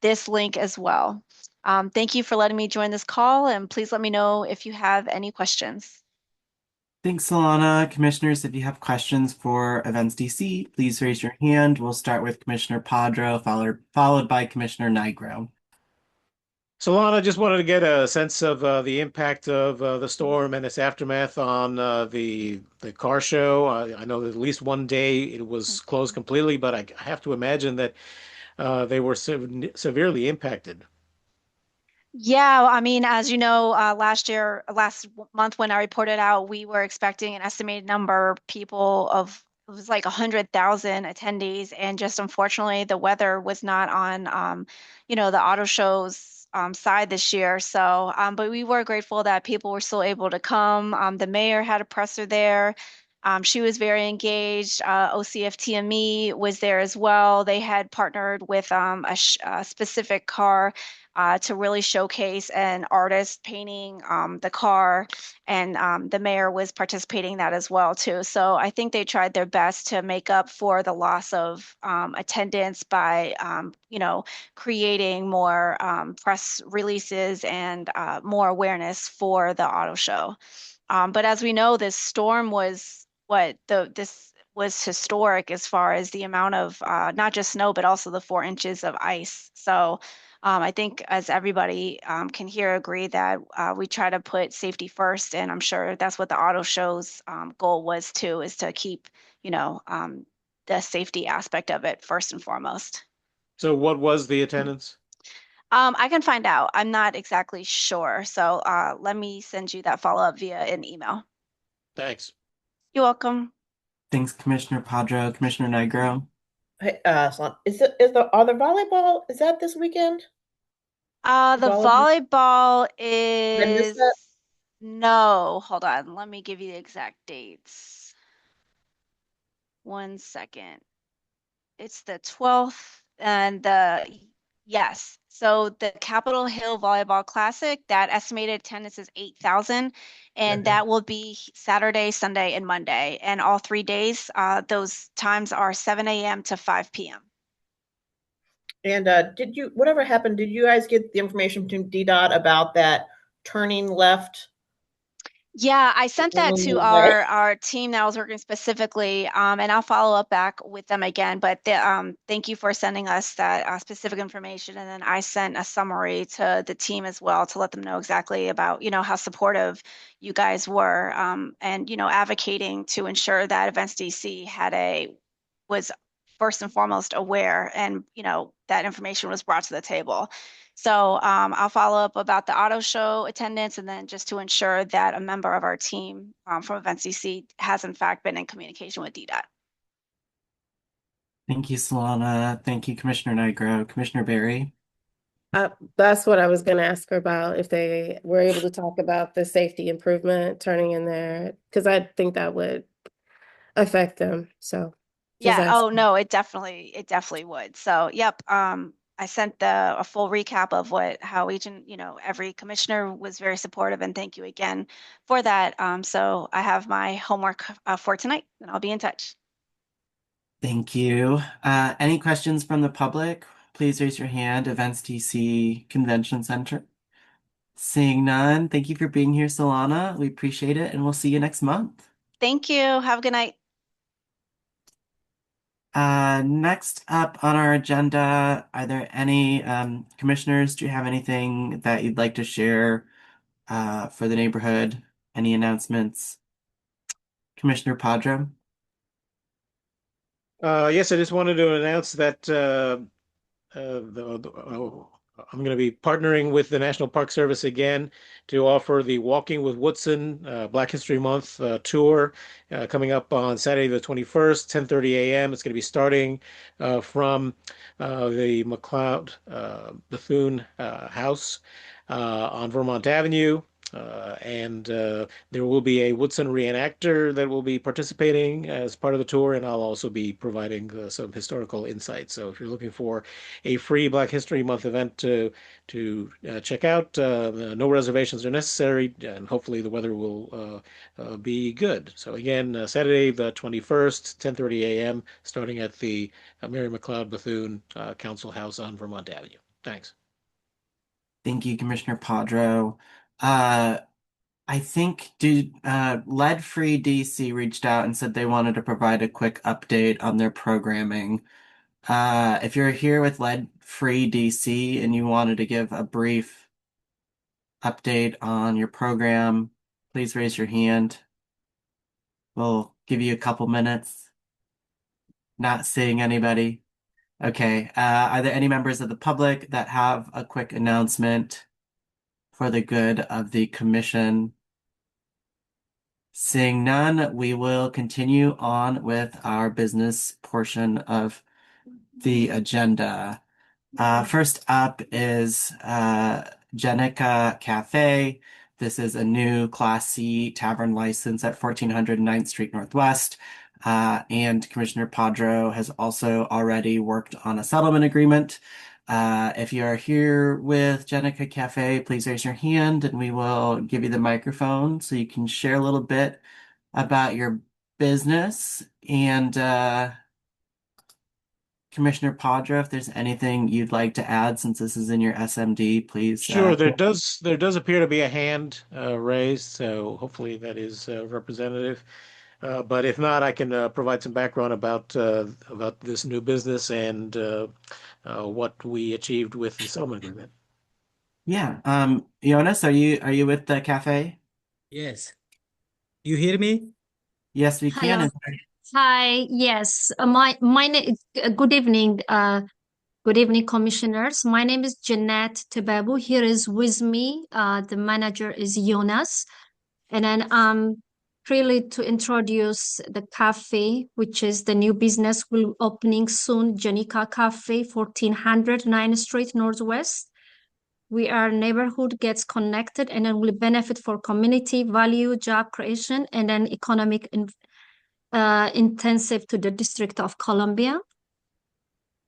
J: this link as well. Thank you for letting me join this call, and please let me know if you have any questions.
A: Thanks, Solana. Commissioners, if you have questions for Events DC, please raise your hand. We'll start with Commissioner Padro, followed by Commissioner Nigro.
C: Solana, just wanted to get a sense of the impact of the storm and its aftermath on the car show. I know that at least one day it was closed completely, but I have to imagine that they were severely impacted.
J: Yeah, I mean, as you know, last month when I reported out, we were expecting an estimated number of people of it was like 100,000 attendees, and just unfortunately, the weather was not on, the auto show's side this year. So, but we were grateful that people were still able to come. The mayor had a presser there. She was very engaged. OCFTME was there as well. They had partnered with a specific car to really showcase an artist painting the car, and the mayor was participating in that as well too. So I think they tried their best to make up for the loss of attendance by creating more press releases and more awareness for the auto show. But as we know, this storm was this was historic as far as the amount of not just snow, but also the 4 inches of ice. So I think as everybody can here agree that we try to put safety first, and I'm sure that's what the auto show's goal was too, is to keep, the safety aspect of it first and foremost.
C: So what was the attendance?
J: I can find out. I'm not exactly sure. So let me send you that follow-up via an email.
C: Thanks.
J: You're welcome.
A: Thanks, Commissioner Padro. Commissioner Nigro.
D: Hey, are the volleyball, is that this weekend?
J: The
D: Volleyball?
J: volleyball
D: Did I miss that?
J: is no, hold on. Let me give you the exact dates. 1 second. It's the 12th and yes. So the Capitol Hill Volleyball Classic, that estimated attendance is 8,000, and
B: Okay.
J: that will be Saturday, Sunday, and Monday. And all 3 days, those times are 7 a.m. to 5 p.m.
D: And whatever happened, did you guys get the information from DDOT about that turning left?
J: Yeah, I sent that to
D: Right.
J: our team that was working specifically, and I'll follow up back with them again. But thank you for sending us that specific information, and then I sent a summary to the team as well to let them know exactly about how supportive you guys were, and advocating to ensure that Events DC was first and foremost aware, and that information was brought to the table. So I'll follow up about the auto show attendance, and then just to ensure that a member of our team from Events DC has in fact been in communication with DDOT.
A: Thank you, Solana. Thank you, Commissioner Nigro. Commissioner Barry.
H: That's what I was going to ask her about, if they were able to talk about the safety improvement turning in there, because I think that would affect them. So just
J: Yeah, oh
H: asking.
J: no, it definitely would. So, yep, I sent a full recap of how each and, every commissioner was very supportive, and thank you again for that. So I have my homework for tonight, and I'll be in touch.
A: Thank you. Any questions from the public? Please raise your hand. Events DC Convention Center. Seeing none, thank you for being here, Solana. We appreciate it, and we'll see you next month.
J: Thank you. Have a good night.
A: Next up on our agenda, are there any commissioners? Do you have anything that you'd like to share for the neighborhood? Any announcements? Commissioner Padra?
C: Yes, I just wanted to announce that I'm going to be partnering with the National Park Service again to offer the Walking with Woodson Black History Month tour coming up on Saturday the 21st, 10:30 a.m. It's going to be starting from the McLeod Bethune House on Vermont Avenue. And there will be a Woodson reenactor that will be participating as part of the tour, and I'll also be providing some historical insights. So if you're looking for a free Black History Month event to check out, no reservations are necessary, and hopefully the weather will be good. So again, Saturday the 21st, 10:30 a.m., starting at the Mary McLeod Bethune Council House on Vermont Avenue. Thanks.
A: Thank you, Commissioner Padro. Uh, I think Lead Free DC reached out and said they wanted to provide a quick update on their programming. If you're here with Lead Free DC and you wanted to give a brief update on your program, please raise your hand. We'll give you a couple minutes. Not seeing anybody. Okay. Are there any members of the public that have a quick announcement for the good of the commission? Seeing none, we will continue on with our business portion of the agenda. First up is Jenica Cafe. This is a new Class C tavern license at 1400 9th Street Northwest. And Commissioner Padro has also already worked on a settlement agreement. If you are here with Jenica Cafe, please raise your hand and we will give you the microphone so you can share a little bit about your business. And Commissioner Padra, if there's anything you'd like to add since this is in your SMD, please.
C: Sure, there does appear to be a hand raised, so hopefully that is representative. But if not, I can provide some background about this new business and what we achieved with the settlement agreement.
A: Yeah. Jonas, are you with the cafe?
K: Yes. You hear me?
A: Yes, we can.
K: Hello. Hi, yes. My name. Good evening, commissioners. My name is Jeanette Tebabu. Here is with me. The manager is Jonas, and then really to introduce the cafe, which is the new business will opening soon. Janika Cafe, 1400 9th Street Northwest. We are neighborhood gets connected, and then will benefit for community value, job creation, and then economic intensive to the District of Columbia.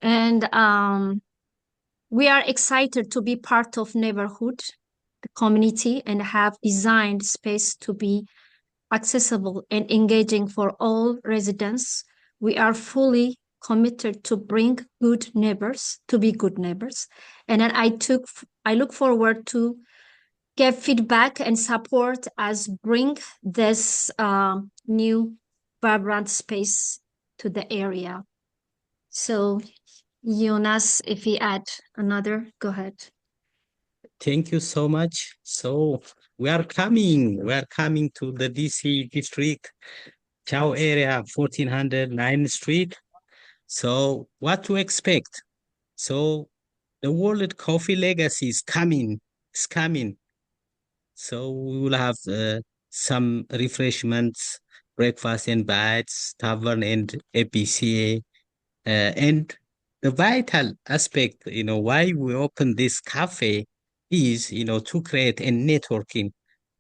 K: And we are excited to be part of neighborhood, the community, and have designed space to be accessible and engaging for all residents. We are fully committed to bring good neighbors, to be good neighbors. And then I look forward to get feedback and support as bring this new vibrant space to the area. So Jonas, if he add another, go ahead.
L: Thank you so much. So we are coming to the DC district, Chow area, 1400 9th Street. So what to expect? So the World Coffee Legacy is coming. It's coming. So we will have some refreshments, breakfast and bites, tavern and APCA. And the vital aspect, why we open this cafe is, to create a networking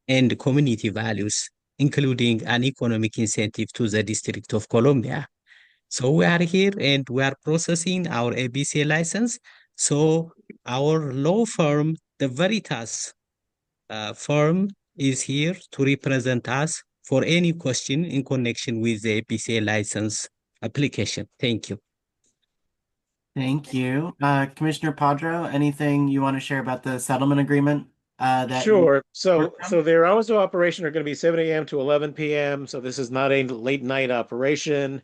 L: and community values, including an economic incentive to the District of Columbia. So we are here and we are processing our ABCA license. So our law firm, the Veritas firm, is here to represent us for any question in connection with the ABCA license application. Thank you.
A: Thank you. Commissioner Padro, anything you want to share about the settlement agreement that you
C: Sure. So,
A: worked on?
C: so their hours of operation are going to be 7 a.m. to 11 p.m. So this is not a late night operation.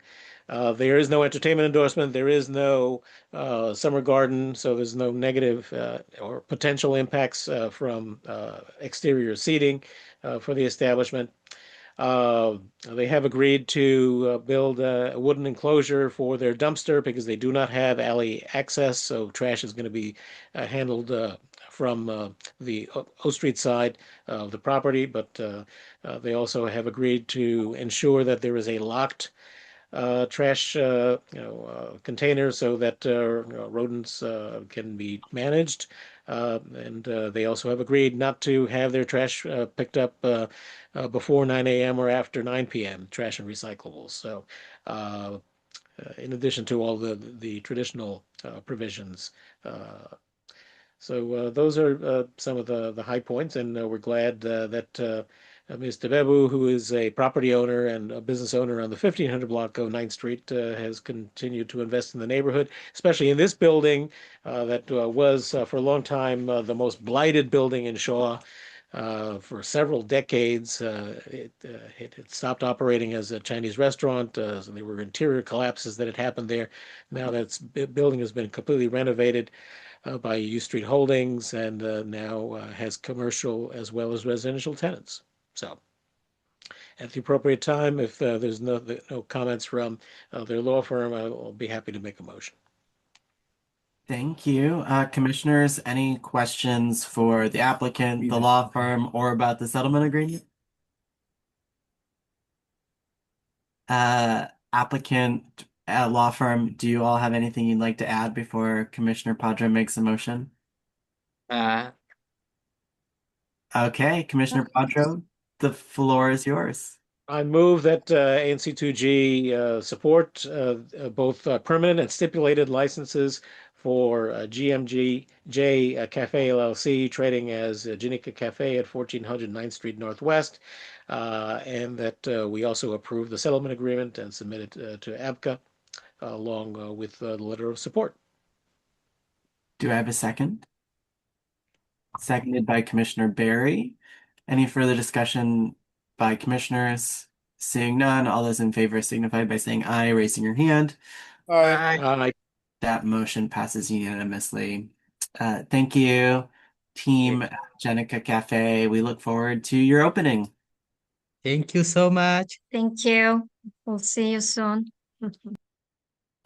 C: There is no entertainment endorsement. There is no summer garden. So there's no negative or potential impacts from exterior seating for the establishment. They have agreed to build a wooden enclosure for their dumpster because they do not have alley access. So trash is going to be handled from the O Street side of the property, but they also have agreed to ensure that there is a locked trash container so that rodents can be managed. And they also have agreed not to have their trash picked up before 9 a.m. or after 9 p.m., trash and recyclables. So, in addition to all the traditional provisions. So those are some of the high points, and we're glad that Ms. Tebebu, who is a property owner and a business owner on the 1500 block of 9th Street, has continued to invest in the neighborhood, especially in this building that was for a long time the most blighted building in Shaw. For several decades, it had stopped operating as a Chinese restaurant. So there were interior collapses that had happened there. Now that building has been completely renovated by U Street Holdings and now has commercial as well as residential tenants. So at the appropriate time, if there's no comments from their law firm, I'll be happy to make a motion.
A: Thank you. Commissioners, any questions for the applicant, the law firm, or about the settlement agreement? Applicant, law firm, do you all have anything you'd like to add before Commissioner Padre makes a motion?
L: Uh,
A: Okay, Commissioner Padro, the floor is yours.
C: I move that ANC2G support both permanent and stipulated licenses for GMG Cafe LLC, trading as Janika Cafe at 1400 9th Street Northwest, and that we also approve the settlement agreement and submit it to ABCA along with the letter of support.
A: Do I have a second? Seconded by Commissioner Barry. Any further discussion by commissioners? Seeing none, all those in favor signify by saying aye, raising your hand.
B: Aye.
A: That motion passes unanimously. Thank you, Team Jenica Cafe. We look forward to your opening.
L: Thank you so much.
K: Thank you. We'll see you soon.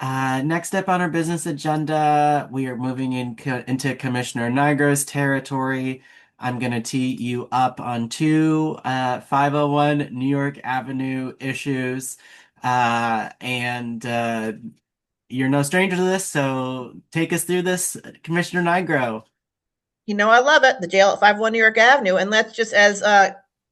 A: Next up on our business agenda, we are moving into Commissioner Nigro's territory. I'm going to tee you up on two 501 New York Avenue issues. And you're no stranger to this, so take us through this, Commissioner Nigro.
D: You know, I love it. The jail at 501 New York Avenue. And that's just as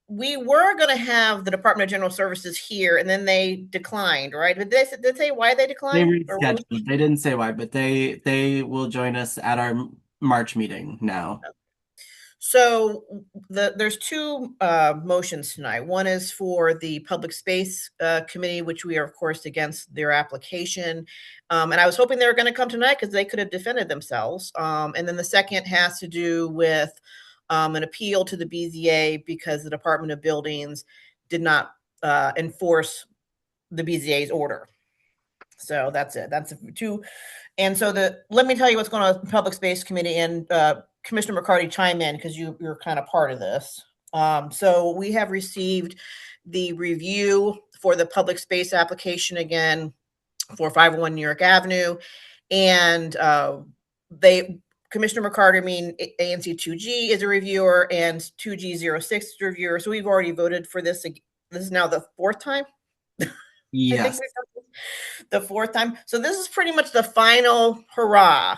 D: we were going to have the Department of General Services here, and then they declined, right? Did they say why they
A: They
D: declined?
A: rescheduled. They didn't say why, but they will join us at our March meeting now.
D: So there's two motions tonight. One is for the Public Space Committee, which we are, of course, against their application. And I was hoping they were going to come tonight because they could have defended themselves. And then the second has to do with an appeal to the BZA because the Department of Buildings did not enforce the BZA's order. So that's it. That's two. And so let me tell you what's going on with the Public Space Committee, and Commissioner McCarty, chime in because you're kind of part of this. So we have received the review for the public space application for 501 New York Avenue, and Commissioner McCarty, ANC 2G is a reviewer and 2G06 is a reviewer. So we've already voted for this. This is now the fourth time.
A: Yes.
D: I think we've done the fourth time. So this is pretty much the final hurrah.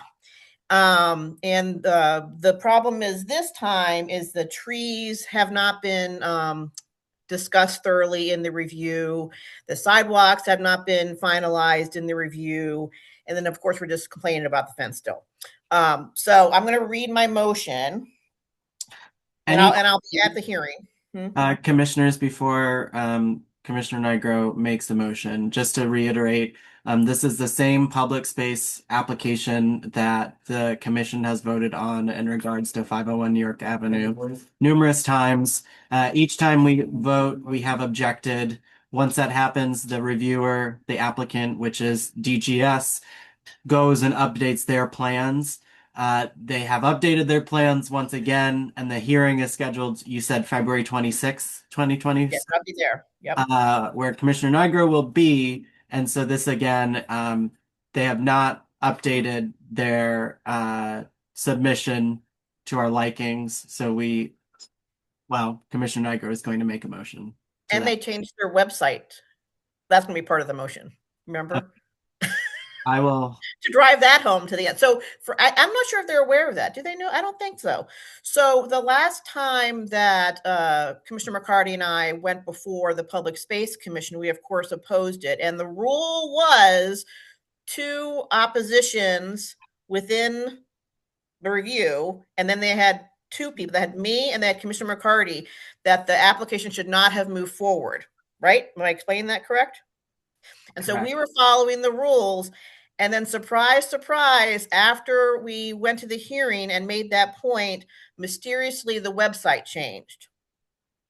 D: And the problem is this time is the trees have not been discussed thoroughly in the review. The sidewalks have not been finalized in the review. And then, of course, we're just complaining about the fence still. So I'm going to read my motion, and I'll be at the hearing.
A: Commissioners, before Commissioner Nigro makes a motion, just to reiterate, this is the same public space application that the commission has voted on in regards to 501 New York Avenue numerous times. Each time we vote, we have objected. Once that happens, the reviewer, the applicant, which is DGS, goes and updates their plans. They have updated their plans once again, and the hearing is scheduled, you said February 26th, 2020?
D: Yes, I'll be there. Yep.
A: Where Commissioner Nigro will be. And so this again, they have not updated their submission to our likings. So Commissioner Nigro is going to make a motion.
D: And they changed their website. That's going to be part of the motion. Remember?
A: I will
D: to drive that home to the end. So I'm not sure if they're aware of that. Do they know? I don't think so. So the last time that Commissioner McCarty and I went before the Public Space Commission, we of course opposed it. And the rule was two oppositions within the review. And then they had two people, they had me and they had Commissioner McCarty, that the application should not have moved forward. Right? Am I explaining that correct? And so we were following the rules. And then surprise, surprise, after we went to the hearing and made that point, mysteriously the website changed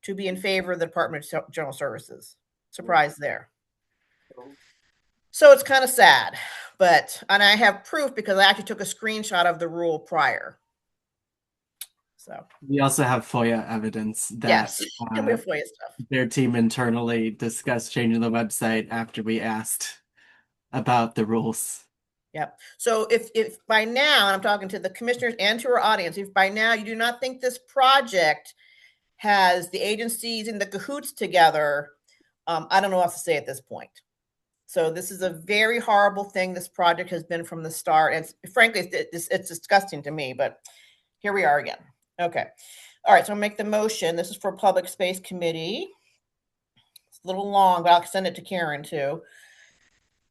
D: to be in favor of the Department of General Services. Surprise there. So it's kind of sad, and I have proof because I actually took a screenshot of the rule prior. So
A: we also have FOIA evidence that
D: yes, we have FOIA stuff.
A: Their team internally discussed changing the website after we asked about the rules.
D: Yep. So if by now, and I'm talking to the commissioners and to our audience, if by now you do not think this project has the agencies in the cahoots together, I don't know what to say at this point. So this is a very horrible thing. This project has been from the start. And frankly, it's disgusting to me, but here we are again. Okay. All right. So I'll make the motion. This is for Public Space Committee. It's a little long, but I'll send it to Karen too.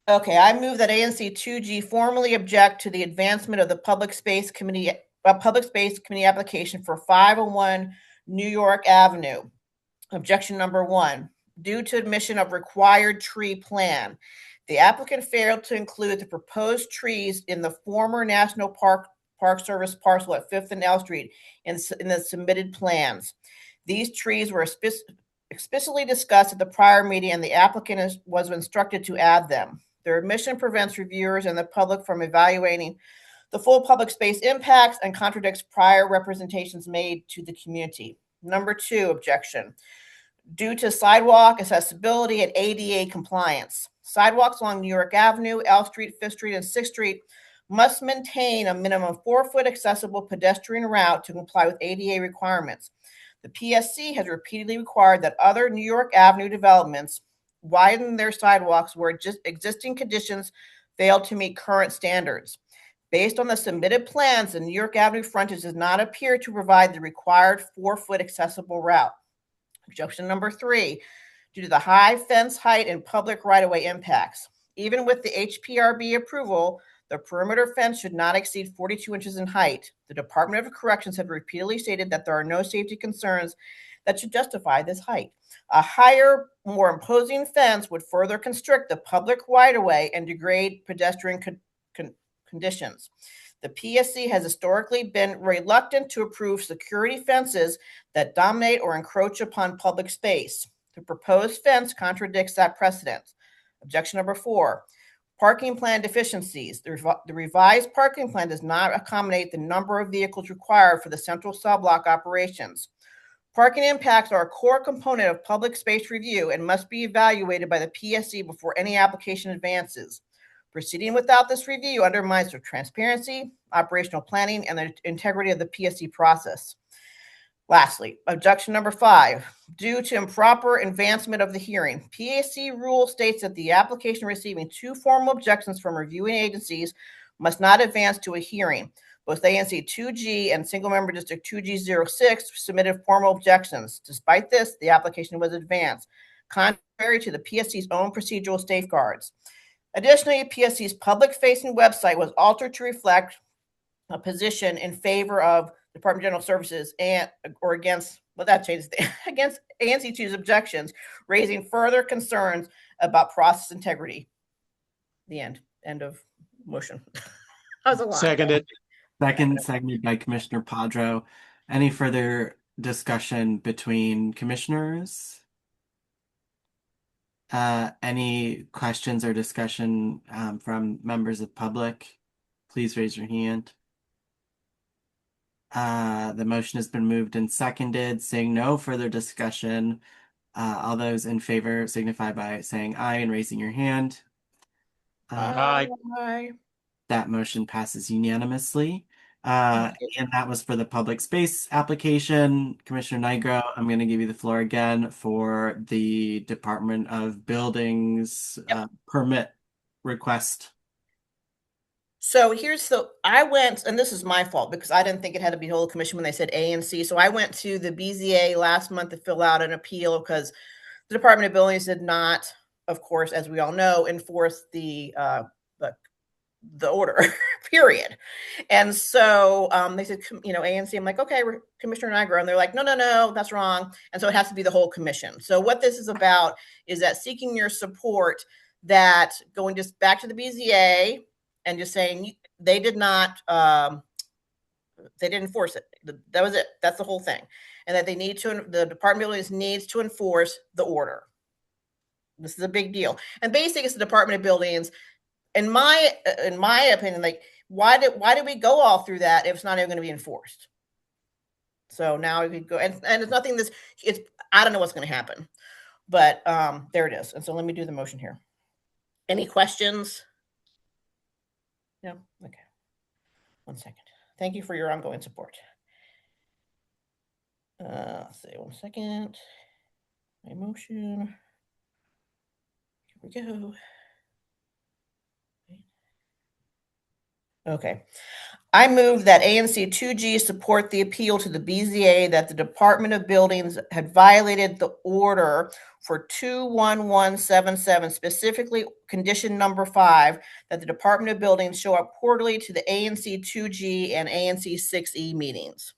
D: Okay, I move that ANC 2G formally object to the advancement of the Public Space Committee application for 501 New York Avenue. Objection number 1, due to admission of required tree plan. The applicant failed to include the proposed trees in the former National Park Service parcel at 5th and L Street in the submitted plans. These trees were explicitly discussed at the prior meeting, and the applicant was instructed to add them. Their omission prevents reviewers and the public from evaluating the full public space impacts and contradicts prior representations made to the community. Number 2 objection. due to sidewalk accessibility and ADA compliance. Sidewalks along New York Avenue, L Street, 5th Street, and 6th Street must maintain a minimum 4-foot accessible pedestrian route to comply with ADA requirements. The PSC has repeatedly required that other New York Avenue developments widen their sidewalks where existing conditions fail to meet current standards. Based on the submitted plans, the New York Avenue frontage does not appear to provide the required 4-foot accessible route. Objection number 3, due to the high fence height and public right-of-way impacts. Even with the HPRB approval, the perimeter fence should not exceed 42 inches in height. The Department of Corrections have repeatedly stated that there are no safety concerns that should justify this height. A higher, more imposing fence would further constrict the public right-of-way and degrade pedestrian conditions. The PSC has historically been reluctant to approve security fences that dominate or encroach upon public space. The proposed fence contradicts that precedent. Objection number 4, parking plan deficiencies. The revised parking plan does not accommodate the number of vehicles required for the central subblock operations. Parking impacts are a core component of public space review and must be evaluated by the PSC before any application advances. Proceeding without this review undermines the transparency, operational planning, and the integrity of the PSC process. Lastly, objection number 5, due to improper advancement of the hearing. PSC rule states that the application receiving 2 formal objections from reviewing agencies must not advance to a hearing. Both ANC 2G and Single Member District 2G06 submitted formal objections. Despite this, the application was advanced, contrary to the PSC's own procedural safeguards. Additionally, PSC's public-facing website was altered to reflect a position in favor of Department of General Services or against, well, that changes against ANC2's objections, raising further concerns about process integrity. The end. End of motion. That was a lot.
C: Seconded.
A: Seconded by Commissioner Padro. Any further discussion between commissioners? Any questions or discussion from members of public? Please raise your hand. The motion has been moved and seconded. Seeing no further discussion, all those in favor signify by saying aye and raising your hand.
C: Aye.
D: Aye.
A: That motion passes unanimously. And that was for the public space application. Commissioner Nigro, I'm going to give you the floor again for the Department of Buildings permit request.
D: So I went, and this is my fault because I didn't think it had to be the whole commission when they said ANC. So I went to the BZA last month to fill out an appeal because the Department of Buildings did not, of course, as we all know, enforce the order, period. And so they said, ANC. I'm like, okay, Commissioner Nigro. And they're like, no, that's wrong. And so it has to be the whole commission. So what this is about is that seeking your support, that going just back to the BZA and just saying they did not, they didn't enforce it. That was it. That's the whole thing. And that the Department of Buildings needs to enforce the order. This is a big deal. And basically it's the Department of Buildings, in my opinion, like, why did we go all through that if it's not even going to be enforced? So now we go, and it's nothing I don't know what's going to happen, but there it is. And so let me do the motion here. Any questions? No? Okay. 1 second. Thank you for your ongoing support. Let's see, 1 second. My motion. Here we go. Okay. I move that ANC 2G support the appeal to the BZA that the Department of Buildings had violated the order for 21177, specifically condition number 5, that the Department of Buildings show up quarterly to the ANC 2G and ANC 6E meetings.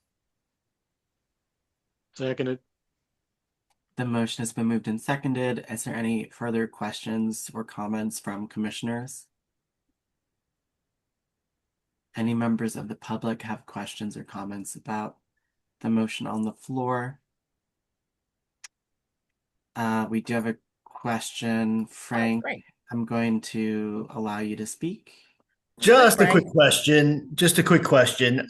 C: Seconded.
A: The motion has been moved and seconded. Is there any further questions or comments from commissioners? Any members of the public have questions or comments about the motion on the floor? We do have a question. Frank, I'm going to allow you to speak.
F: Just a
D: Frank.
F: quick question. Just a quick question.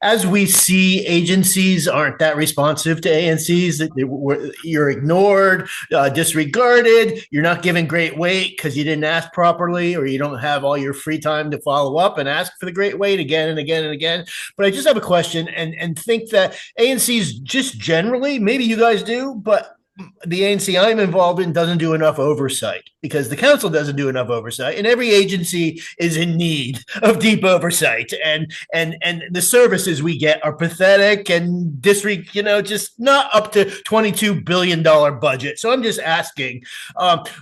F: As we see, agencies aren't that responsive to ANCs. You're ignored, disregarded. You're not given great weight because you didn't ask properly, or you don't have all your free time to follow up and ask for the great weight again and again and again. But I just have a question, and think that ANCs just generally, maybe you guys do, but the ANC I'm involved in doesn't do enough oversight because the council doesn't do enough oversight, and every agency is in need of deep oversight. And the services we get are pathetic and just not up to $22 billion budget. So I'm just asking,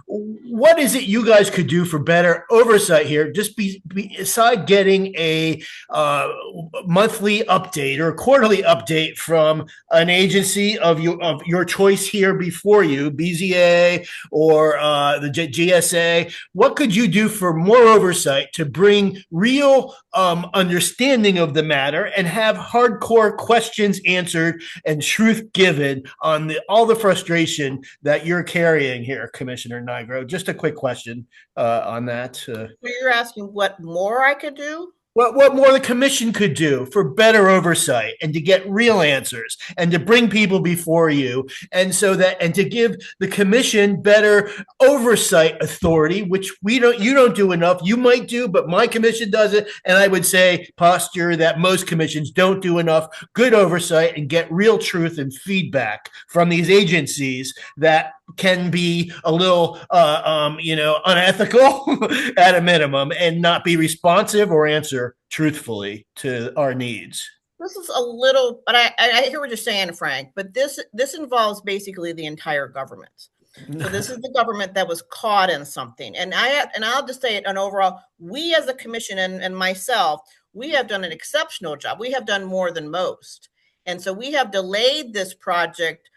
F: what is it you guys could do for better oversight here? Just beside getting a monthly update or a quarterly update from an agency of your choice here before you, BZA or the GSA. What could you do for more oversight to bring real understanding of the matter and have hardcore questions answered and truth given on all the frustration that you're carrying here, Commissioner Nigro? Just a quick question on that.
D: So you're asking what more I could do?
F: What more the commission could do for better oversight and to get real answers and to bring people before you, and to give the commission better oversight authority, which you don't do enough. You might do, but my commission does it. And I would say posture that most commissions don't do enough good oversight and get real truth and feedback from these agencies that can be a little unethical at a minimum and not be responsive or answer truthfully to our needs.
D: This is a little, but I hear what you're saying, Frank, but this involves basically the entire government. So this is the government that was caught in something. And I'll just say it, and overall, we as a commission and myself, we have done an exceptional job. We have done more than most. And so we have delayed this project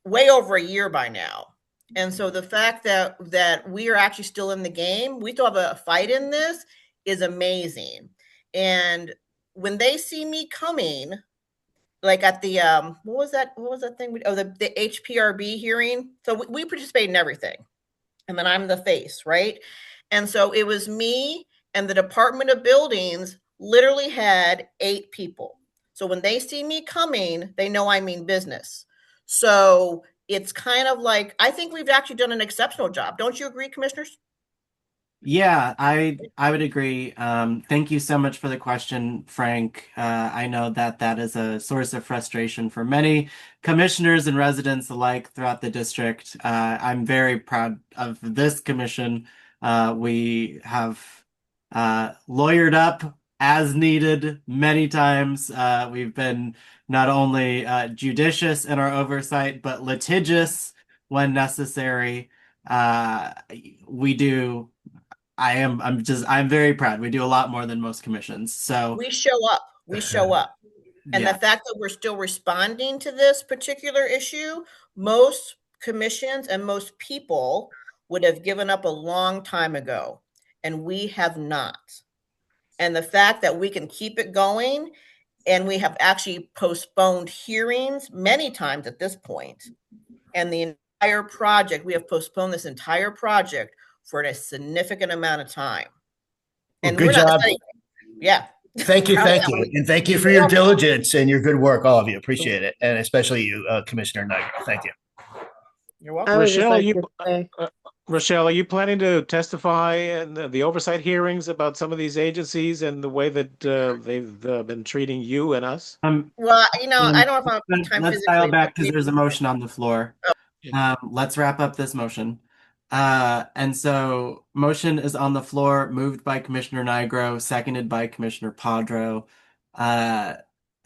D: way over a year by now. And so the fact that we are actually still in the game, we still have a fight in this, is amazing. And when they see me coming, like at the what was that thing? The HPRB hearing. So we participate in everything, and then I'm the face, right? And so it was me, and the Department of Buildings literally had 8 people. So when they see me coming, they know I mean business. So it's kind of like, I think we've actually done an exceptional job. Don't you agree, commissioners?
A: Yeah, I would agree. Thank you so much for the question, Frank. I know that is a source of frustration for many commissioners and residents alike throughout the district. I'm very proud of this commission. We have lawyered up as needed many times. We've been not only judicious in our oversight, but litigious when necessary. We do. I'm very proud. We do a lot more than most commissions. So
D: we show up. We show up. And
A: yeah.
D: the fact that we're still responding to this particular issue, most commissions and most people would have given up a long time ago, and we have not. And the fact that we can keep it going, and we have actually postponed hearings many times at this point, and the entire project, we have postponed this entire project for a significant amount of time.
F: Well,
D: And
F: good
D: we're not
F: job.
D: saying, yeah.
F: Thank you. And thank you for your diligence and your good work, all of you. Appreciate it. And especially you, Commissioner Knight. Thank you.
D: You're welcome.
H: I would just
C: Rochelle,
H: like to say,
C: Rochelle, are you planning to testify in the oversight hearings about some of these agencies and the way that they've been treating you and us?
D: Well, I don't know if I have time
A: Let's dial
D: physically.
A: back because there's a motion on the floor.
C: Yeah.
A: Let's wrap up this motion. And so motion is on the floor, moved by Commissioner Nigro, seconded by Commissioner Padro.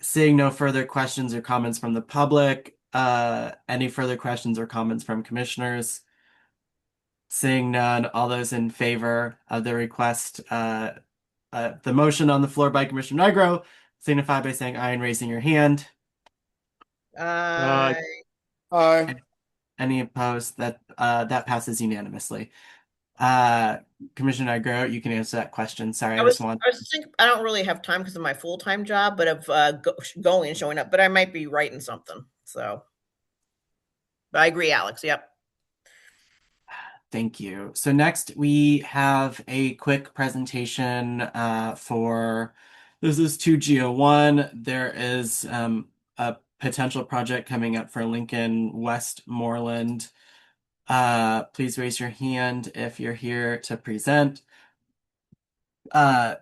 A: Seeing no further questions or comments from the public, any further questions or comments from commissioners? Seeing none, all those in favor of the request, the motion on the floor by Commissioner Nigro, signify by saying aye and raising your hand.
B: Aye.
A: Any opposed? That passes unanimously. Commissioner Nigro, you can answer that question. Sorry,
D: I don't really have time because of my full-time job, but of going and showing up. But I might be writing something. So, but I agree, Alex. Yep.
A: Thank you. So next we have a quick presentation for this is 2GO1. There is a potential project coming up for Lincoln Westmoreland. Please raise your hand if you're here to present. Uh,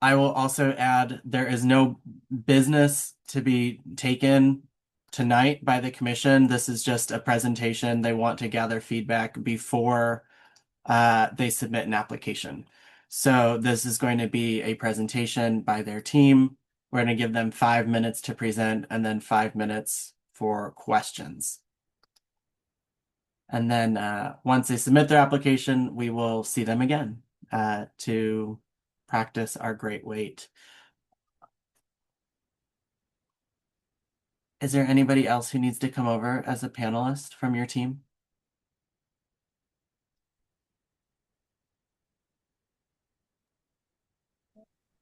A: I will also add there is no business to be taken tonight by the commission. This is just a presentation. They want to gather feedback before they submit an application. So this is going to be a presentation by their team. We're going to give them 5 minutes to present and then 5 minutes for questions. And then once they submit their application, we will see them again to practice our great weight. Is there anybody else who needs to come over as a panelist from your team?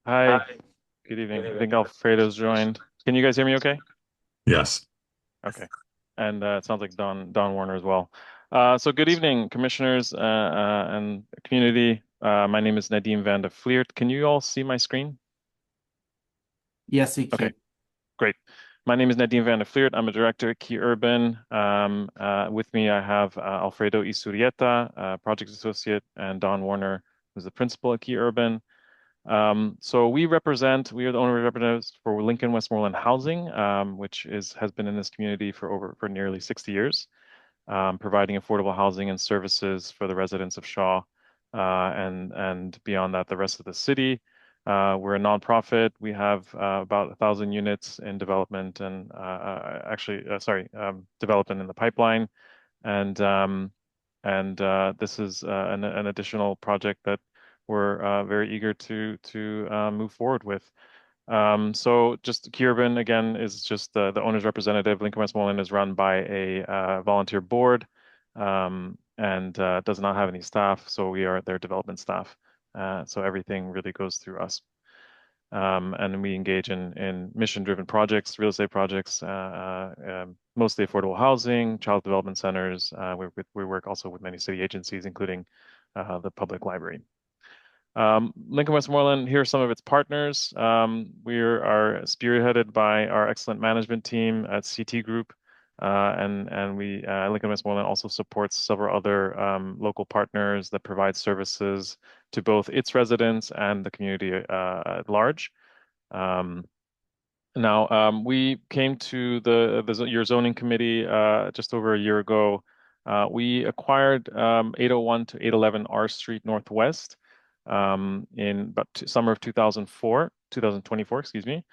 M: Hi, good evening. I think Alfredo's joined. Can you guys hear me okay?
N: Yes.
M: Okay. And it sounds like Don Warner as well. So good evening, commissioners and community. My name is Nadim van der Vliert. Can you all see my screen?
A: Yes, we can.
M: Okay, great. My name is Nadim van der Vliert. I'm a director at Key Urban. With me, I have Alfredo Isurieta, project associate, and Don Warner, who's the principal at Key Urban. So we are the owner representatives for Lincoln Westmoreland Housing, which has been in this community for nearly 60 years, providing affordable housing and services for the residents of Shaw, and beyond that, the rest of the city. We're a nonprofit. We have about 1,000 units in development and development in the pipeline, and this is an additional project that we're very eager to move forward with. So just Key Urban again is just the owner's representative. Lincoln Westmoreland is run by a volunteer board and does not have any staff, so we are their development staff. So everything really goes through us. And we engage in mission-driven projects, real estate projects, mostly affordable housing, child development centers. We work also with many city agencies, including the public library. Lincoln Westmoreland, here are some of its partners. We are spearheaded by our excellent management team at CT Group, and Lincoln Westmoreland also supports several other local partners that provide services to both its residents and the community at large. Now, we came to your zoning committee just over a year ago. We acquired 801 to 811 R Street Northwest in about summer of 2024, excuse me.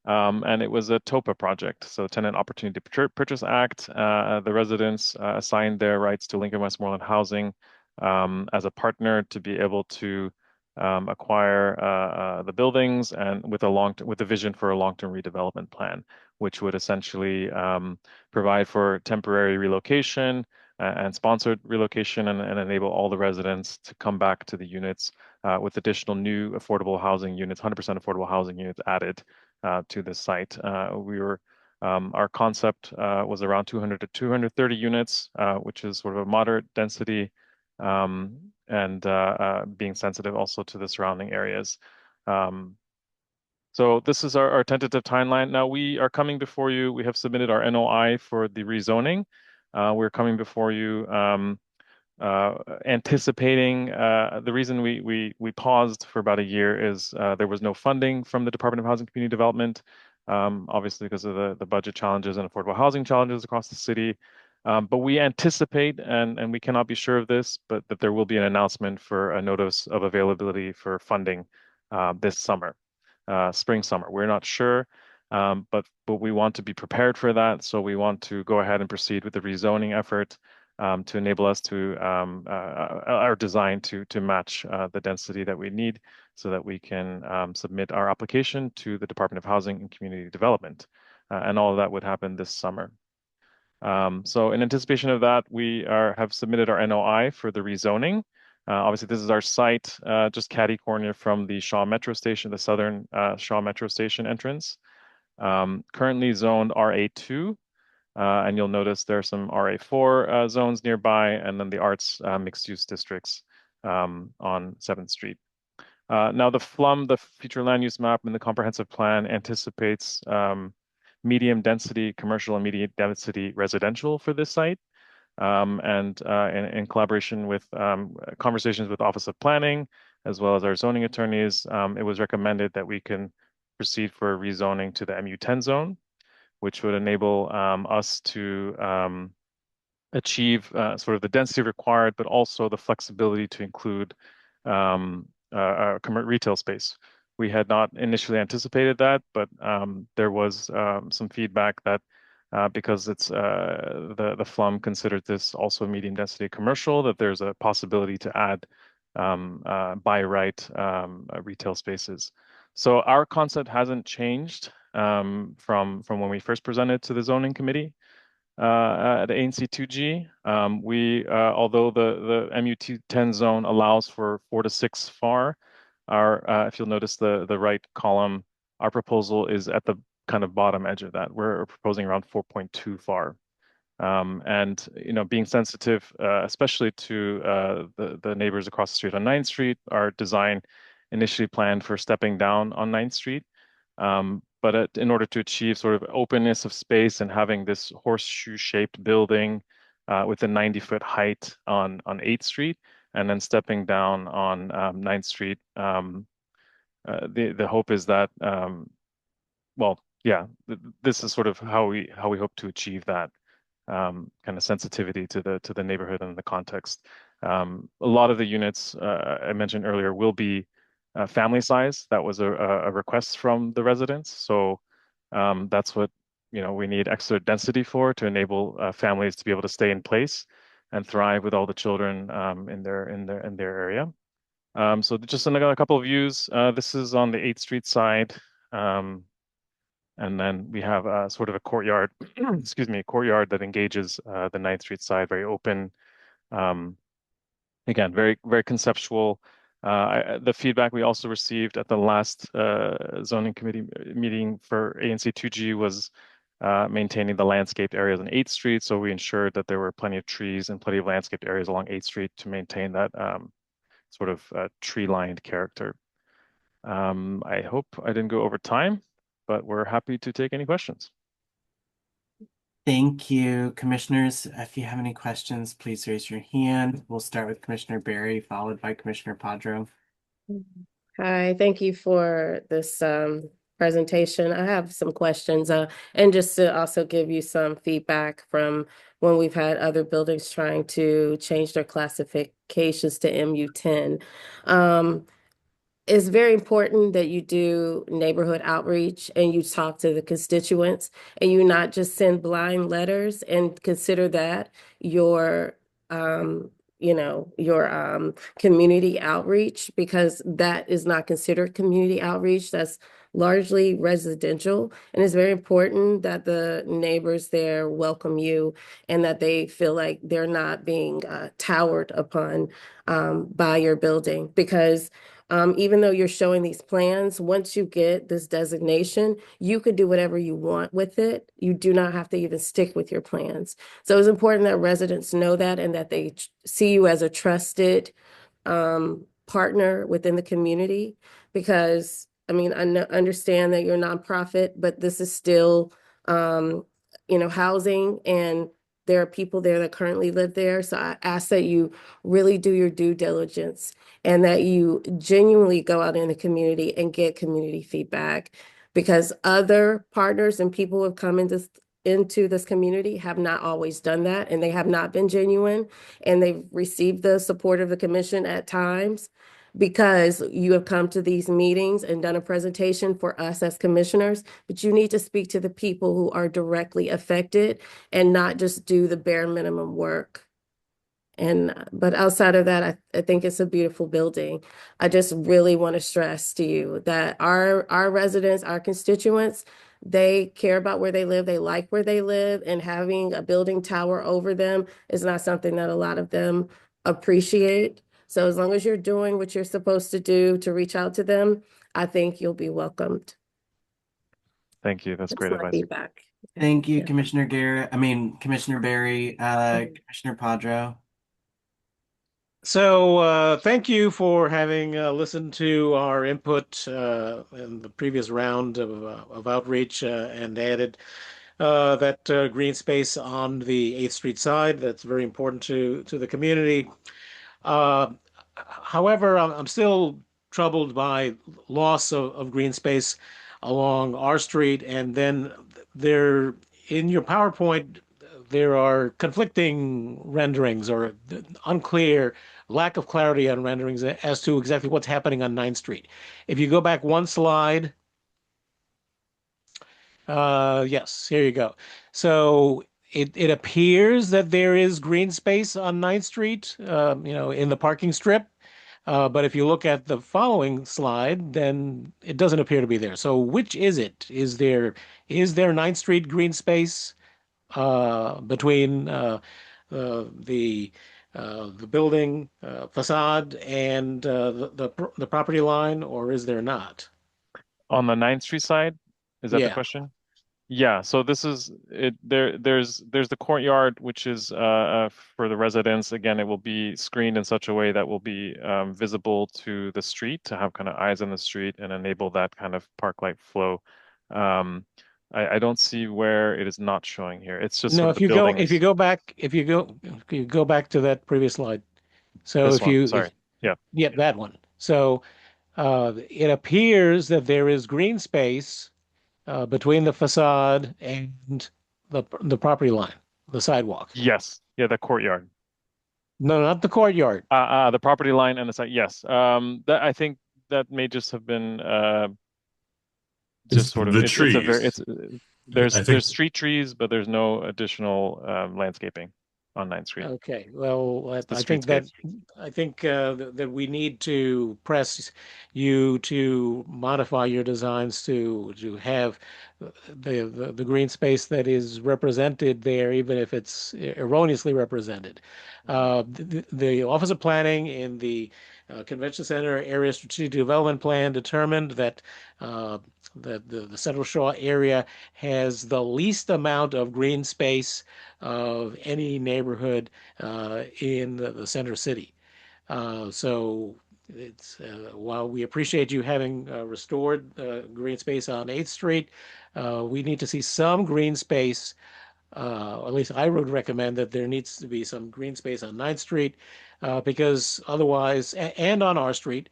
M: And it was a TOPA project, so Tenant Opportunity Purchase Act. The residents assigned their rights to Lincoln Westmoreland Housing as a partner to be able to acquire the buildings and with a vision for a long-term redevelopment plan, which would essentially provide for temporary relocation and sponsored relocation and enable all the residents to come back to the units with additional new affordable housing units, 100% affordable housing units added to this site. Our concept was around 200 to 230 units, which is sort of a moderate density, and being sensitive also to the surrounding areas. So this is our tentative timeline. Now we are coming before you. We have submitted our NOI for the rezoning. We're coming before you anticipating the reason we paused for about a year is there was no funding from the Department of Housing and Community Development, obviously because of the budget challenges and affordable housing challenges across the city. But we anticipate, and we cannot be sure of this, but that there will be an announcement for a notice of availability for funding this summer, spring, summer. We're not sure, but we want to be prepared for that. So we want to go ahead and proceed with the rezoning effort to enable us to our design to match the density that we need so that we can submit our application to the Department of Housing and Community Development. And all of that would happen this summer. So in anticipation of that, we have submitted our NOI for the rezoning. Obviously, this is our site just catty corner from the Shaw Metro Station, the southern Shaw Metro Station entrance. Currently zoned RA2. And you'll notice there are some RA4 zones nearby, and then the arts mixed-use districts on 7th Street. Now, the FLUM, the future land use map in the comprehensive plan, anticipates medium density commercial and medium density residential for this site. And in collaboration with conversations with Office of Planning, as well as our zoning attorneys, it was recommended that we can proceed for rezoning to the MU10 zone, which would enable us to achieve sort of the density required, but also the flexibility to include retail space. We had not initially anticipated that, but there was some feedback that because it's the FLUM considered this also medium density commercial, that there's a possibility to add by right retail spaces. So our concept hasn't changed from when we first presented to the zoning committee at ANC 2G. Although the MU10 zone allows for 4 to 6 FAR, if you'll notice the right column, our proposal is at the kind of bottom edge of that. We're proposing around 4.2 FAR. And being sensitive, especially to the neighbors across the street on 9th Street, our design initially planned for stepping down on 9th Street. But in order to achieve sort of openness of space and having this horseshoe-shaped building with a 90-foot height on 8th Street, and then stepping down on 9th Street, the hope is that, this is sort of how we hope to achieve that kind of sensitivity to the neighborhood and the context. A lot of the units I mentioned earlier will be family size. That was a request from the residents. So that's what we need extra density for, to enable families to be able to stay in place and thrive with all the children in their area. So just a couple of views. This is on the 8th Street side. And then we have sort of a courtyard, excuse me, a courtyard that engages the 9th Street side, very open. Again, very, very conceptual. The feedback we also received at the last zoning committee meeting for ANC 2G was maintaining the landscaped areas on 8th Street. So we ensured that there were plenty of trees and plenty of landscaped areas along 8th Street to maintain that sort of tree-lined character. I hope I didn't go over time, but we're happy to take any questions.
A: Thank you, commissioners. If you have any questions, please raise your hand. We'll start with Commissioner Barry, followed by Commissioner Padro.
H: Hi, thank you for this presentation. I have some questions, and just to also give you some feedback from when we've had other buildings trying to change their classifications to MU10. It's very important that you do neighborhood outreach and you talk to the constituents, and you not just send blind letters and consider that your community outreach, because that is not considered community outreach. That's largely residential, and it's very important that the neighbors there welcome you and that they feel like they're not being towered upon by your building, because even though you're showing these plans, once you get this designation, you could do whatever you want with it. You do not have to even stick with your plans. So it's important that residents know that, and that they see you as a trusted partner within the community. Because, I mean, I understand that you're a nonprofit, but this is still, housing, and there are people there that currently live there. So I ask that you really do your due diligence and that you genuinely go out in the community and get community feedback, because other partners and people who have come into this community have not always done that, and they have not been genuine, and they've received the support of the commission at times because you have come to these meetings and done a presentation for us as commissioners, but you need to speak to the people who are directly affected and not just do the bare minimum work. But outside of that, I think it's a beautiful building. I just really want to stress to you that our residents, our constituents, they care about where they live. They like where they live, and having a building tower over them is not something that a lot of them appreciate. So as long as you're doing what you're supposed to do to reach out to them, I think you'll be welcomed.
M: Thank you. That's great
H: my
M: advice.
H: feedback.
A: Thank you,
H: Yeah.
A: Commissioner Garrett. Commissioner Barry, Commissioner Padro.
C: So, thank you for having listened to our input in the previous round of outreach and added that green space on the 8th Street side. That's very important to the community. Uh, However, I'm still troubled by loss of green space along our street, and then there in your PowerPoint there are conflicting renderings or unclear lack of clarity on renderings as to exactly what's happening on 9th Street. If you go back one slide, yes, here you go. So it appears that there is green space on 9th Street, in the parking strip. But if you look at the following slide, then it doesn't appear to be there. So which is it? Is there 9th Street green space between the the building facade and the property line, or is there not?
M: On the 9th Street side, is that the
C: Yeah.
M: question? Yeah, so this is it there's the courtyard which is for the residents. Again, it will be screened in such a way that will be visible to the street to have kind of eyes on the street and enable that kind of park light flow. Um, I don't see where it is not showing here. It's just
C: No,
M: sort of the buildings.
C: if you go back to that previous slide. So
M: This
C: if
M: one,
C: you if
M: sorry. Yeah.
C: yeah, that one. So it appears that there is green space between the facade and the property line, the sidewalk.
M: Yes. Yeah, the courtyard.
C: No, not the courtyard.
M: The property line and the site. Yes. That I think that may just have been just
N: It's
M: sort of
N: the
M: it's a very
N: trees.
M: it's
N: I
M: there's
N: think
M: street trees, but there's no additional landscaping on 9th Street.
C: Okay, well,
M: It's the
C: I think that
M: streetscape.
C: that we need to press you to modify your designs to have the green space that is represented there, even if it's erroneously represented. The Office of Planning in the Convention Center Area Strategic Development Plan determined that that the Central Shaw area has the least amount of green space of any neighborhood in the center city. So it's while we appreciate you having restored green space on 8th Street, we need to see some green space. Or at least I would recommend that there needs to be some green space on 9th Street, because otherwise, and on our street,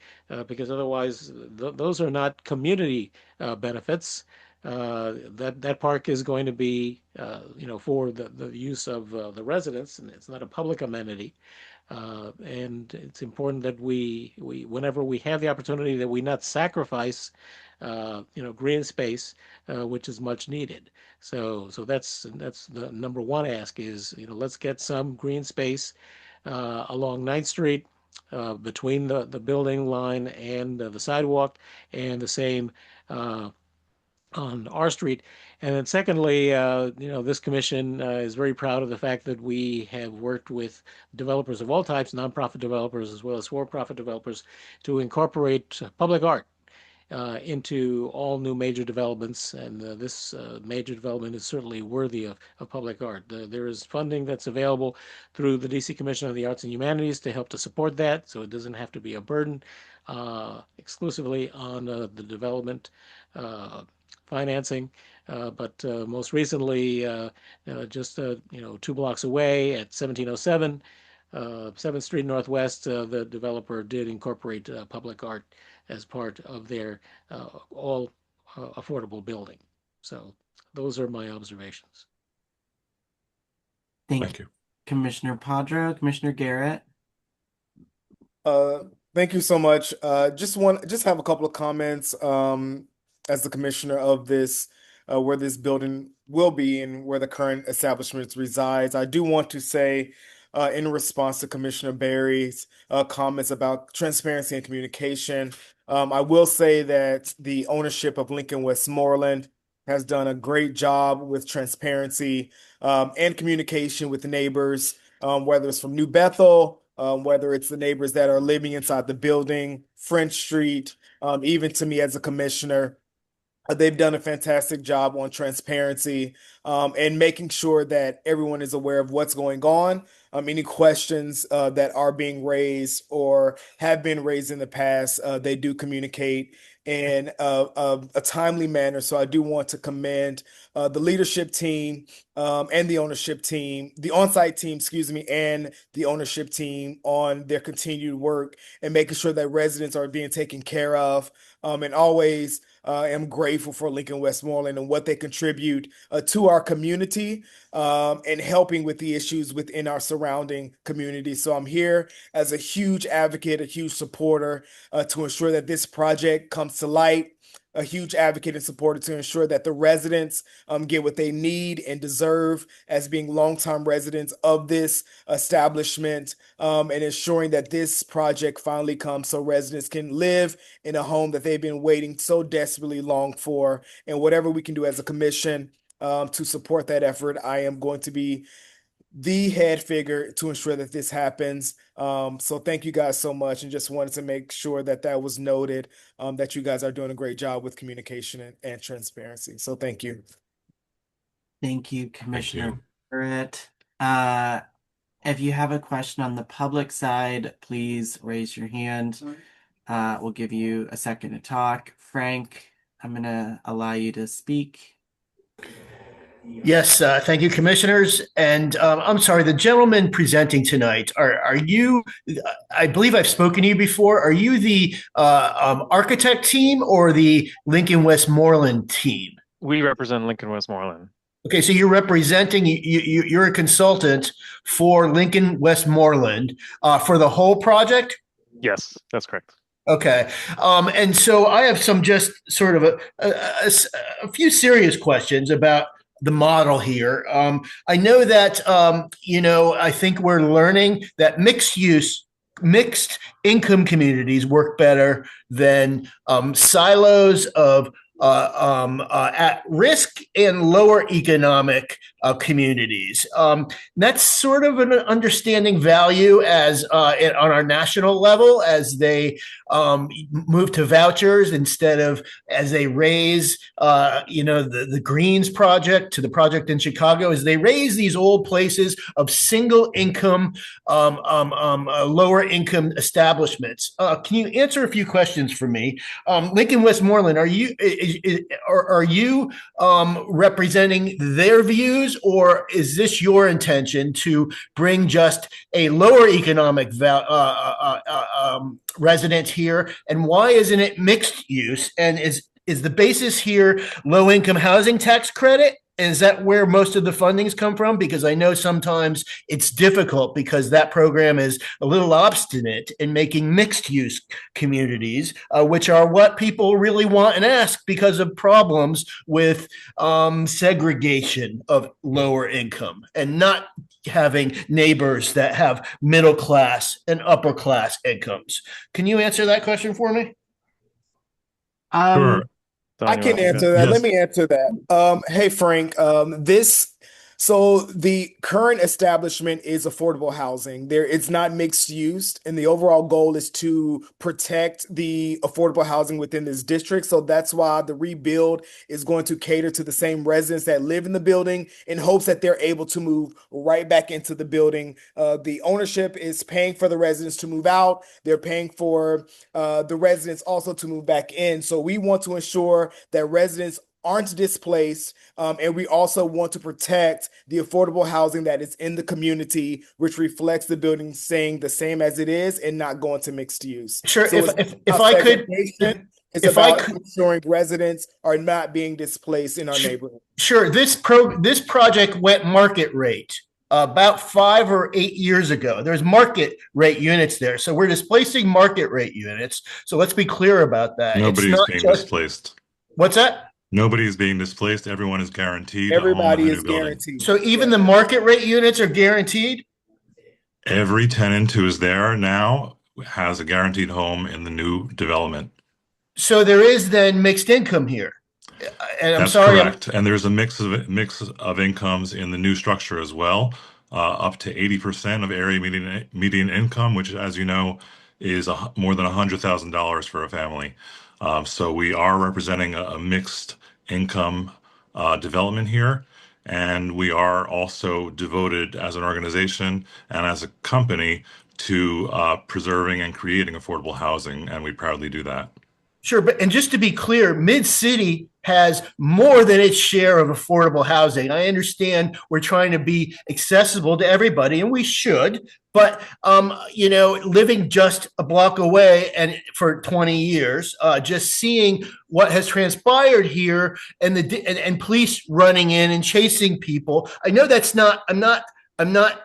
C: because otherwise those are not community benefits. That park is going to be, for the use of the residents, and it's not a public amenity. And it's important that whenever we have the opportunity, that we not sacrifice, green space, which is much needed. So that's the number one ask is, let's get some green space along 9th Street, between the building line and the sidewalk, and the same on our street. And then secondly, this commission is very proud of the fact that we have worked with developers of all types, nonprofit developers as well as for-profit developers, to incorporate public art into all new major developments, and this major development is certainly worthy of public art. There is funding that's available through the DC Commission on the Arts and Humanities to help to support that, so it doesn't have to be a burden exclusively on the development financing. But most recently, just 2 blocks away at 1707 7th Street Northwest, the developer did incorporate public art as part of their all affordable building. So those are my observations.
A: Thank
N: thank
A: you,
N: you.
A: Commissioner Padro. Commissioner Garrett.
B: Uh, Thank you so much. Just have a couple of comments as the commissioner of this, where this building will be and where the current establishment resides. I do want to say, in response to Commissioner Barry's comments about transparency and communication, I will say that the ownership of Lincoln Westmoreland has done a great job with transparency and communication with the neighbors, whether it's from New Bethel, whether it's the neighbors that are living inside the building, French Street, even to me as a commissioner. They've done a fantastic job on transparency and making sure that everyone is aware of what's going on. Any questions that are being raised or have been raised in the past, they do communicate in a timely manner. So I do want to commend the leadership team and the ownership team, the on-site team, excuse me, and the ownership team on their continued work and making sure that residents are being taken care of. And always am grateful for Lincoln Westmoreland and what they contribute to our community and helping with the issues within our surrounding community. So I'm here as a huge advocate, a huge supporter to ensure that this project comes to light. A huge advocate and supporter to ensure that the residents get what they need and deserve as being longtime residents of this establishment, and ensuring that this project finally comes so residents can live in a home that they've been waiting so desperately long for. And whatever we can do as a commission to support that effort, I am going to be the head figure to ensure that this happens. So thank you guys so much, and just wanted to make sure that that was noted, that you guys are doing a great job with communication and transparency. So thank you.
A: Thank you, Commissioner Barrett. If you have a question on the public side, please raise your hand. We'll give you a second to talk. Frank, I'm going to allow you to speak.
F: Yes, thank you, commissioners. And I'm sorry, the gentleman presenting tonight, are you, I believe I've spoken to you before, are you the architect team or the Lincoln Westmoreland team?
M: We represent Lincoln Westmoreland.
F: Okay, so you're representing, you're a consultant for Lincoln Westmoreland for the whole project?
M: Yes, that's correct.
F: Okay. And so I have some just sort of a few serious questions about the model here. I know that, I think we're learning that mixed income communities work better than silos of at risk and lower economic communities. That's sort of an understanding value as on our national level as they move to vouchers instead of as they raise, the Greens project to the project in Chicago, as they raise these old places of single income, lower income establishments. Can you answer a few questions for me? Lincoln Westmoreland, are you representing their views, or is this your intention to bring just a lower economic resident here? And why isn't it mixed use? And is the basis here low income housing tax credit? And is that where most of the fundings come from? Because I know sometimes it's difficult because that program is a little obstinate in making mixed use communities, which are what people really want and ask because of problems with segregation of lower income and not having neighbors that have middle class and upper class incomes. Can you answer that question for me?
M: Sure.
B: I can answer that.
M: Yes.
B: Let me answer that. Hey, Frank, so the current establishment is affordable housing. It's not mixed use, and the overall goal is to protect the affordable housing within this district. So that's why the rebuild is going to cater to the same residents that live in the building in hopes that they're able to move right back into the building. The ownership is paying for the residents to move out. They're paying for the residents also to move back in. So we want to ensure that residents aren't displaced, and we also want to protect the affordable housing that is in the community, which reflects the building staying the same as it is and not going to mixed use.
F: Sure.
B: So
F: if I could,
B: it's about ensuring residents are not being displaced in our neighborhood.
F: Sure. This project went market rate about 5 or 8 years ago. There's market rate units there. So we're displacing market rate units. So let's be clear about that.
N: Nobody's being displaced.
F: What's that?
N: Nobody's being displaced. Everyone is guaranteed.
B: Everybody is guaranteed.
F: So even the market rate units are guaranteed?
N: Every tenant who is there now has a guaranteed home in the new development.
F: So there is then mixed income here. And I'm
N: That's
F: sorry.
N: correct. And there's a mix of incomes in the new structure as well, up to 80% of area median income, which, as you know, is more than $100,000 for a family. So we are representing a mixed income development here. And we are also devoted as an organization and as a company to preserving and creating affordable housing, and we proudly do that.
F: Sure, but and just to be clear, Mid City has more than its share of affordable housing. I understand we're trying to be accessible to everybody, and we should. But living just a block away and for 20 years, just seeing what has transpired here and and police running in and chasing people. I know that's not. I'm not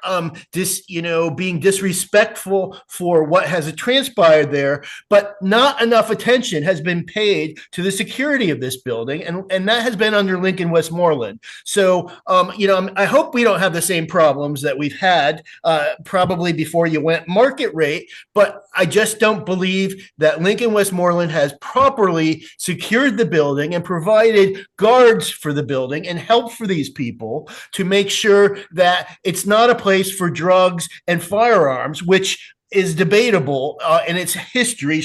F: being disrespectful for what has transpired there, but not enough attention has been paid to the security of this building, and that has been under Lincoln Westmoreland. So I hope we don't have the same problems that we've had probably before you went market rate, but I just don't believe that Lincoln Westmoreland has properly secured the building and provided guards for the building and help for these people to make sure that it's not a place for drugs and firearms, which is debatable in its history,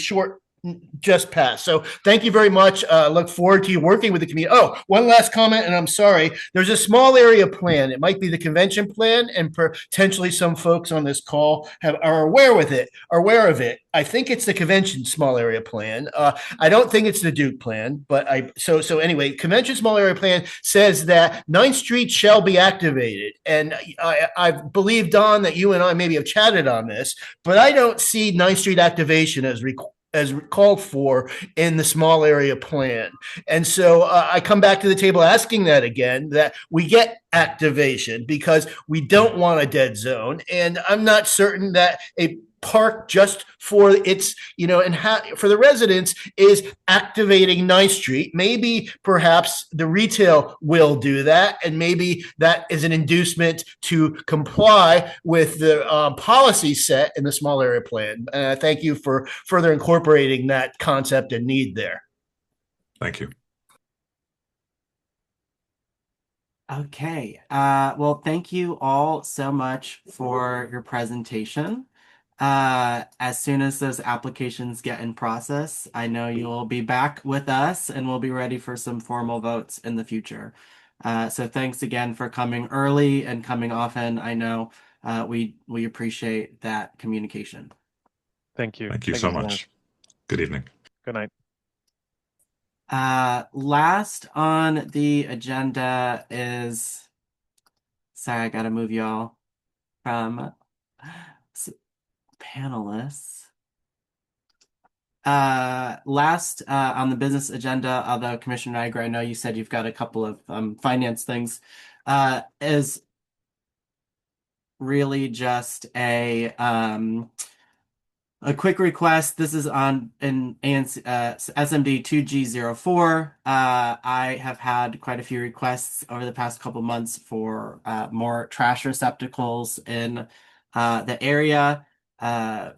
F: just passed. So thank you very much. Look forward to you working with the community. Oh, one last comment, and I'm sorry. There's a small area plan. It might be the convention plan, and potentially some folks on this call are aware of it. I think it's the convention small area plan. I don't think it's the Duke plan, but so anyway, convention small area plan says that 9th Street shall be activated, and I believe, Don, that you and I maybe have chatted on this, but I don't see 9th Street activation as called for in the small area plan. And so I come back to the table asking that again, that we get activation because we don't want a dead zone. And I'm not certain that a park just for its, for the residents is activating 9th Street. Maybe perhaps the retail will do that. And maybe that is an inducement to comply with the policy set in the small area plan. Thank you for further incorporating that concept and need there.
N: Thank you.
A: Okay. Well, thank you all so much for your presentation. As soon as those applications get in process, I know you'll be back with us and we'll be ready for some formal votes in the future. So thanks again for coming early and coming often. I know we appreciate that communication.
M: Thank you.
N: Thank you so much. Good evening.
M: Good night.
A: Last on the agenda is, sorry, I gotta move y'all from panelists. Last on the business agenda, although Commissioner Niagara, I know you said you've got a couple of finance things, is really just a quick request. This is on in ANC, SMD 2G04. I have had quite a few requests over the past couple months for more trash receptacles in the area.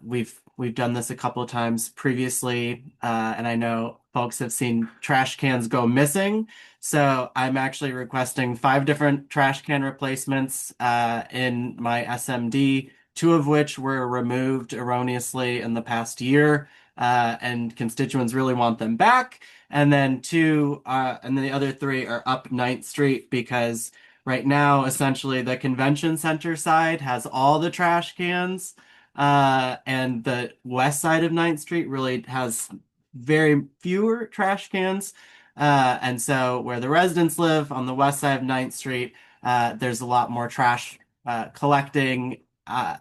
A: We've done this a couple of times previously, and I know folks have seen trash cans go missing. So I'm actually requesting 5 different trash can replacements in my SMD, 2 of which were removed erroneously in the past year, and constituents really want them back. And then the other 3 are up 9th Street because right now, essentially, the convention center side has all the trash cans, and the west side of 9th Street really has very fewer trash cans. And so where the residents live on the west side of 9th Street, there's a lot more trash collecting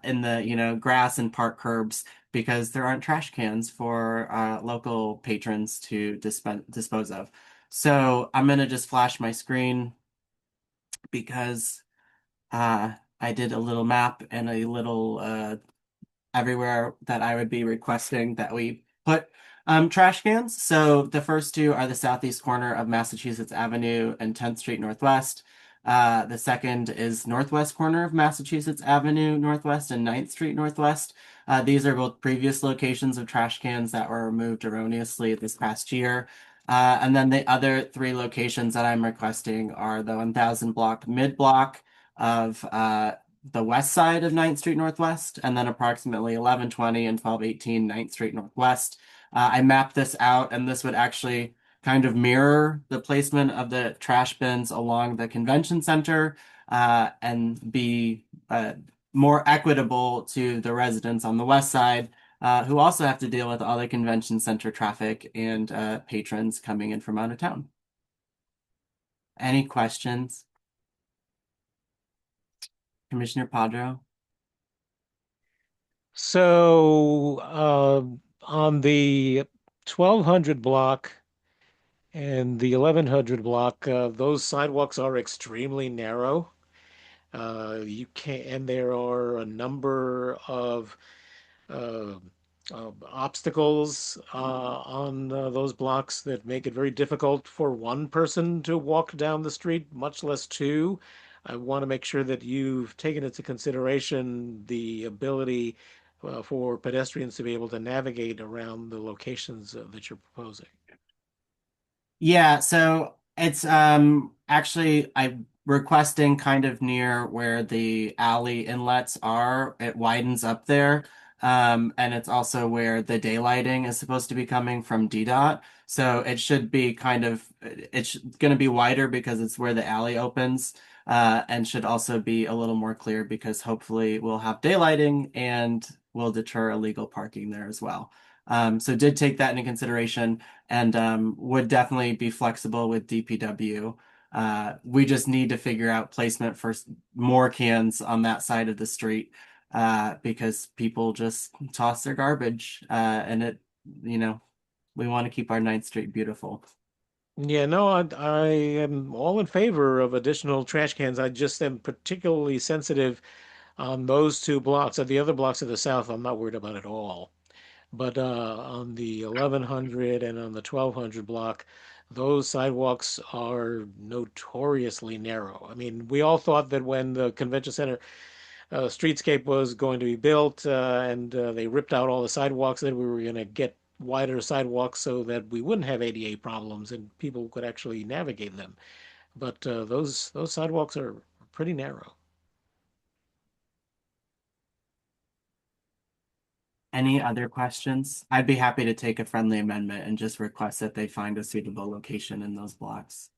A: in the grass and park curbs because there aren't trash cans for local patrons to dispose of. So I'm gonna just flash my screen because I did a little map and a little everywhere that I would be requesting that we put trash cans. So the first 2 are the southeast corner of Massachusetts Avenue and 10th Street Northwest. The second is northwest corner of Massachusetts Avenue Northwest and 9th Street Northwest. These are both previous locations of trash cans that were removed erroneously this past year. And then the other 3 locations that I'm requesting are the 1000 block mid block of the west side of 9th Street Northwest, and then approximately 1120 and 1218 9th Street Northwest. I mapped this out, and this would actually kind of mirror the placement of the trash bins along the convention center and be more equitable to the residents on the west side, who also have to deal with all the convention center traffic and patrons coming in from out of town. Any questions? Commissioner Padro?
C: So on the 1200 block and the 1100 block, those sidewalks are extremely narrow. You can't, and there are a number of uh, obstacles on those blocks that make it very difficult for one person to walk down the street, much less two. I want to make sure that you've taken into consideration the ability for pedestrians to be able to navigate around the locations that you're proposing.
A: Yeah, so it's actually I'm requesting kind of near where the alley inlets are. It widens up there. And it's also where the daylighting is supposed to be coming from DDOT. So it should be kind of it's going to be wider because it's where the alley opens. And should also be a little more clear because hopefully we'll have daylighting and will deter illegal parking there as well. So did take that into consideration and would definitely be flexible with DPW. We just need to figure out placement for more cans on that side of the street because people just toss their garbage and you know, we want to keep our 9th Street beautiful.
C: Yeah, no, I am all in favor of additional trash cans. I just am particularly sensitive on those two blocks. At the other blocks of the south, I'm not worried about at all. But on the 1100 and on the 1200 block, those sidewalks are notoriously narrow. I mean, we all thought that when the convention center streetscape was going to be built and they ripped out all the sidewalks, that we were going to get wider sidewalks so that we wouldn't have ADA problems and people could actually navigate them. But those sidewalks are pretty narrow.
A: Any other questions? I'd be happy to take a friendly amendment and just request that they find a suitable location in those blocks.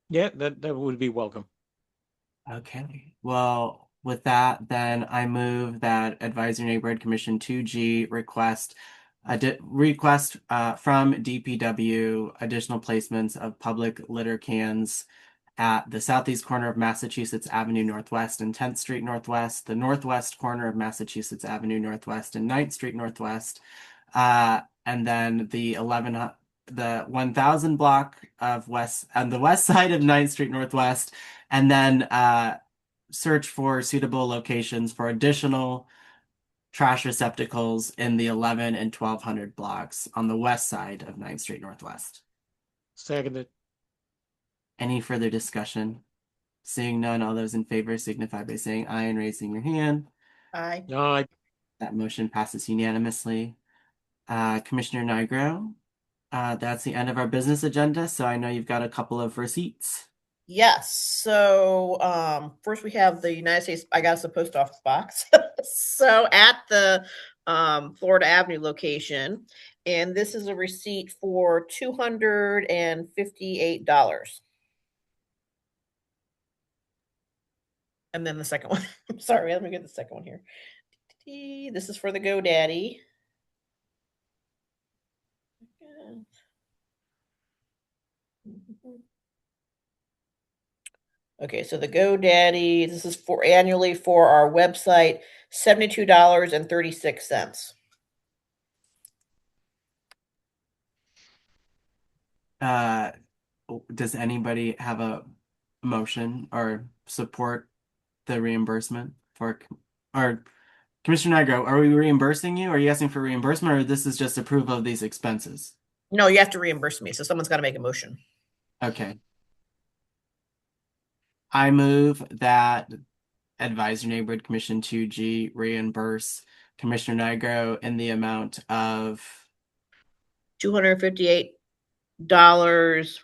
C: Yeah, that would be welcome.
A: Okay. Well, with that, then I move that Advisory Neighborhood Commission 2G request from DPW additional placements of public litter cans at the southeast corner of Massachusetts Avenue Northwest and 10th Street Northwest, the northwest corner of Massachusetts Avenue Northwest and 9th Street Northwest, and then the 1000 block of west on the west side of 9th Street Northwest, and then search for suitable locations for additional trash receptacles in the 11 and 1200 blocks on the west side of 9th Street Northwest.
C: Seconded.
A: Any further discussion? Seeing none, all those in favor signify by saying aye and raising your hand.
D: Aye.
C: Aye.
A: That motion passes unanimously. Commissioner Nigro, that's the end of our business agenda, so I know you've got a couple of receipts.
D: Yes. So first we have the United States, I guess, the post office box. So at the Florida Avenue location, and this is a receipt for $258. And then the second one. Sorry, let me get the second one here. This is for the GoDaddy. Okay, so the GoDaddy, this is for annually for our website, $72.36.
A: Does anybody have a motion or support the reimbursement for, or Commissioner Nigro, are we reimbursing you? Are you asking for reimbursement or this is just approval of these expenses?
D: No, you have to reimburse me, so someone's got to make a motion.
A: Okay. I move that Advisory Neighborhood Commission 2G reimburse Commissioner Nigro in the amount of
D: $258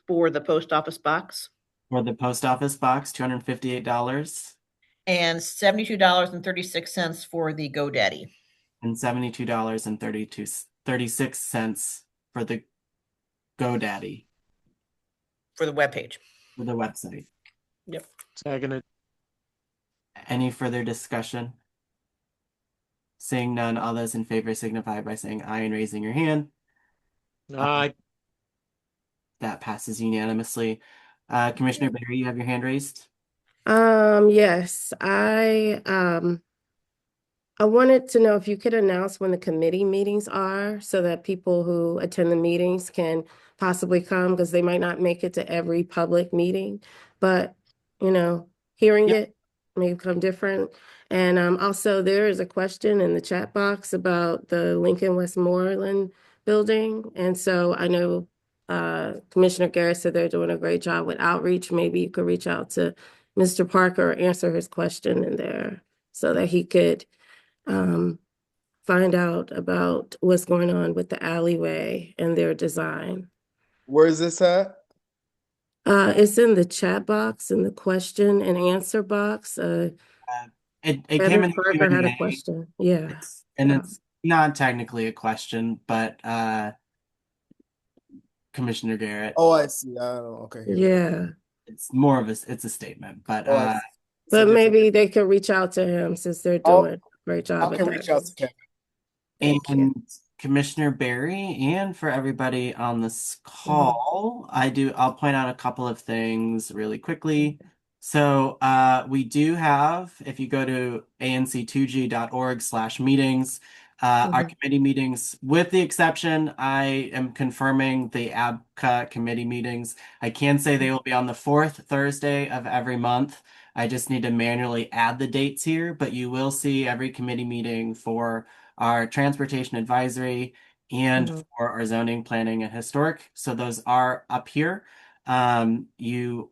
D: for the post office box.
A: For the post office box, $258,
D: And $72.36 for the GoDaddy.
A: and $72.36 for the GoDaddy,
D: For the webpage.
A: for the website.
D: Yep.
C: Seconded.
A: Any further discussion? Seeing none, all those in favor signify by saying aye and raising your hand.
C: Aye.
A: That passes unanimously. Commissioner Barry, you have your hand raised?
H: Yes, I wanted to know if you could announce when the committee meetings are so that people who attend the meetings can possibly come because they might not make it to every public meeting, but hearing
A: Yep.
H: it may become different. And also there is a question in the chat box about the Lincoln Westmoreland building. And so I know Commissioner Garrett said they're doing a great job with outreach. Maybe you could reach out to Mr. Parker or answer his question in there so that he could find out about what's going on with the alleyway and their design.
B: Where is this at?
H: It's in the chat box, in the question and answer box.
A: It came
H: Heather
A: in the
H: Parker had a
A: Q&A.
H: question. Yeah.
A: It's not technically a question, but Commissioner Garrett,
B: Oh, I see. Okay. Here we go.
H: Yeah.
A: it's more of it's a statement, but
B: Oh, I see. It's a
H: But
B: different.
H: maybe they could reach out to him since they're doing a great
B: I
H: job at
B: can reach
H: that.
B: out to Kevin.
H: Thank you.
A: and Commissioner Barry, and for everybody on this call, I'll point out a couple of things really quickly. So we do have, if you go to anc2g.org/meetings, our committee meetings, with the exception, I am confirming the ABCA committee meetings. I can say they will be on the fourth Thursday of every month. I just need to manually add the dates here, but you will see every committee meeting for our transportation advisory and for our zoning, planning, and historic. So those are up here. You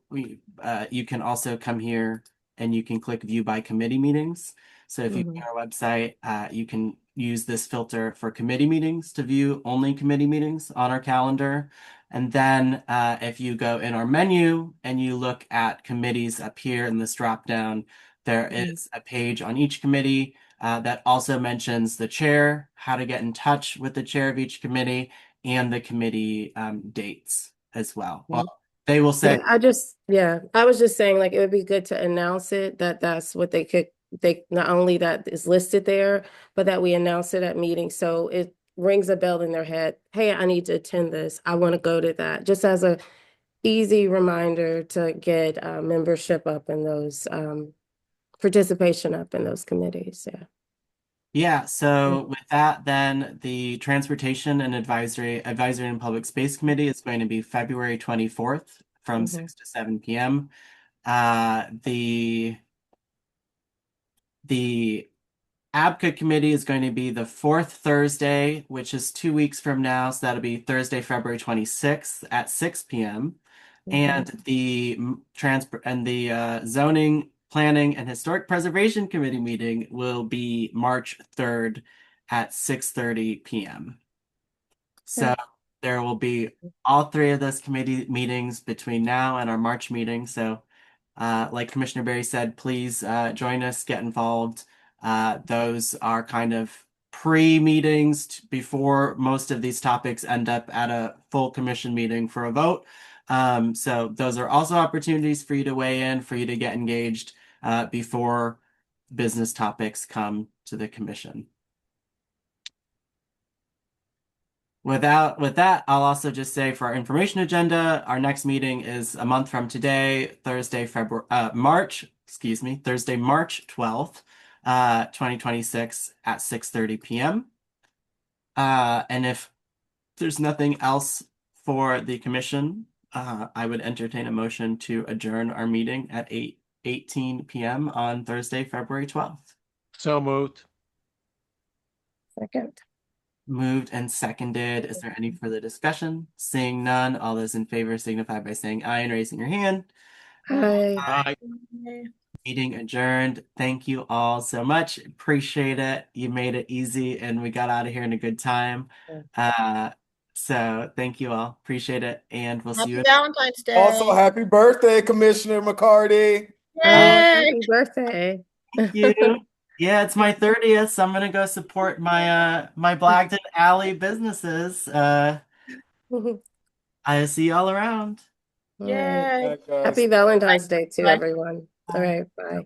A: can also come here and you can click view by committee meetings. So if you go to our website, you can use this filter for committee meetings to view only committee meetings on our calendar. And then if you go in our menu and you look at committees up here in this drop down, there is a page on each committee that also mentions the chair, how to get in touch with the chair of each committee, and the committee dates as well. Well, they will say,
H: I was just saying, like, it would be good to announce it that that's what they not only that is listed there, but that we announce it at meetings. So it rings a bell in their head. Hey, I need to attend this. I want to go to that. Just as a easy reminder to get membership up in those, participation up in those committees. Yeah.
A: Yeah, so with that, then the Transportation and Advisory and Public Space Committee is going to be February 24th from 6 to 7 p.m. The ABCA committee is going to be the fourth Thursday, which is 2 weeks from now. So that'll be Thursday, February 26th at 6 p.m. And the zoning, planning, and historic preservation committee meeting will be March 3rd at 6:30 p.m. So there will be all three of those committee meetings between now and our March meeting. So like Commissioner Barry said, please join us, get involved. Those are kind of pre-meetings before most of these topics end up at a full commission meeting for a vote. So those are also opportunities for you to weigh in, for you to get engaged before business topics come to the commission. With that, I'll also just say for our information agenda, our next meeting is a month from today, Thursday, March 12th, 2026 at 6:30 p.m. And if there's nothing else for the commission, I would entertain a motion to adjourn our meeting at 8:18 p.m. on Thursday, February 12th.
C: So moved.
H: Second.
A: Moved and seconded. Is there any further discussion? Seeing none, all those in favor signify by saying aye and raising your hand.
H: Hi.
A: Meeting adjourned. Thank you all so much. Appreciate it. You made it easy and we got out of here in a good time. So thank you all. Appreciate it. And we'll see
D: Happy
A: you.
D: Valentine's
B: Also,
D: Day.
B: happy birthday, Commissioner McCarty.
A: Oh,
D: Yay!
H: Happy birthday.
A: thank you. Yeah, it's my 30th, so I'm gonna go support my Blagden Alley businesses.
H: All
A: I see y'all around.
H: right.
D: Yay.
B: All right, guys.
H: Happy Valentine's Day to
D: Bye.
H: everyone. All right. Bye.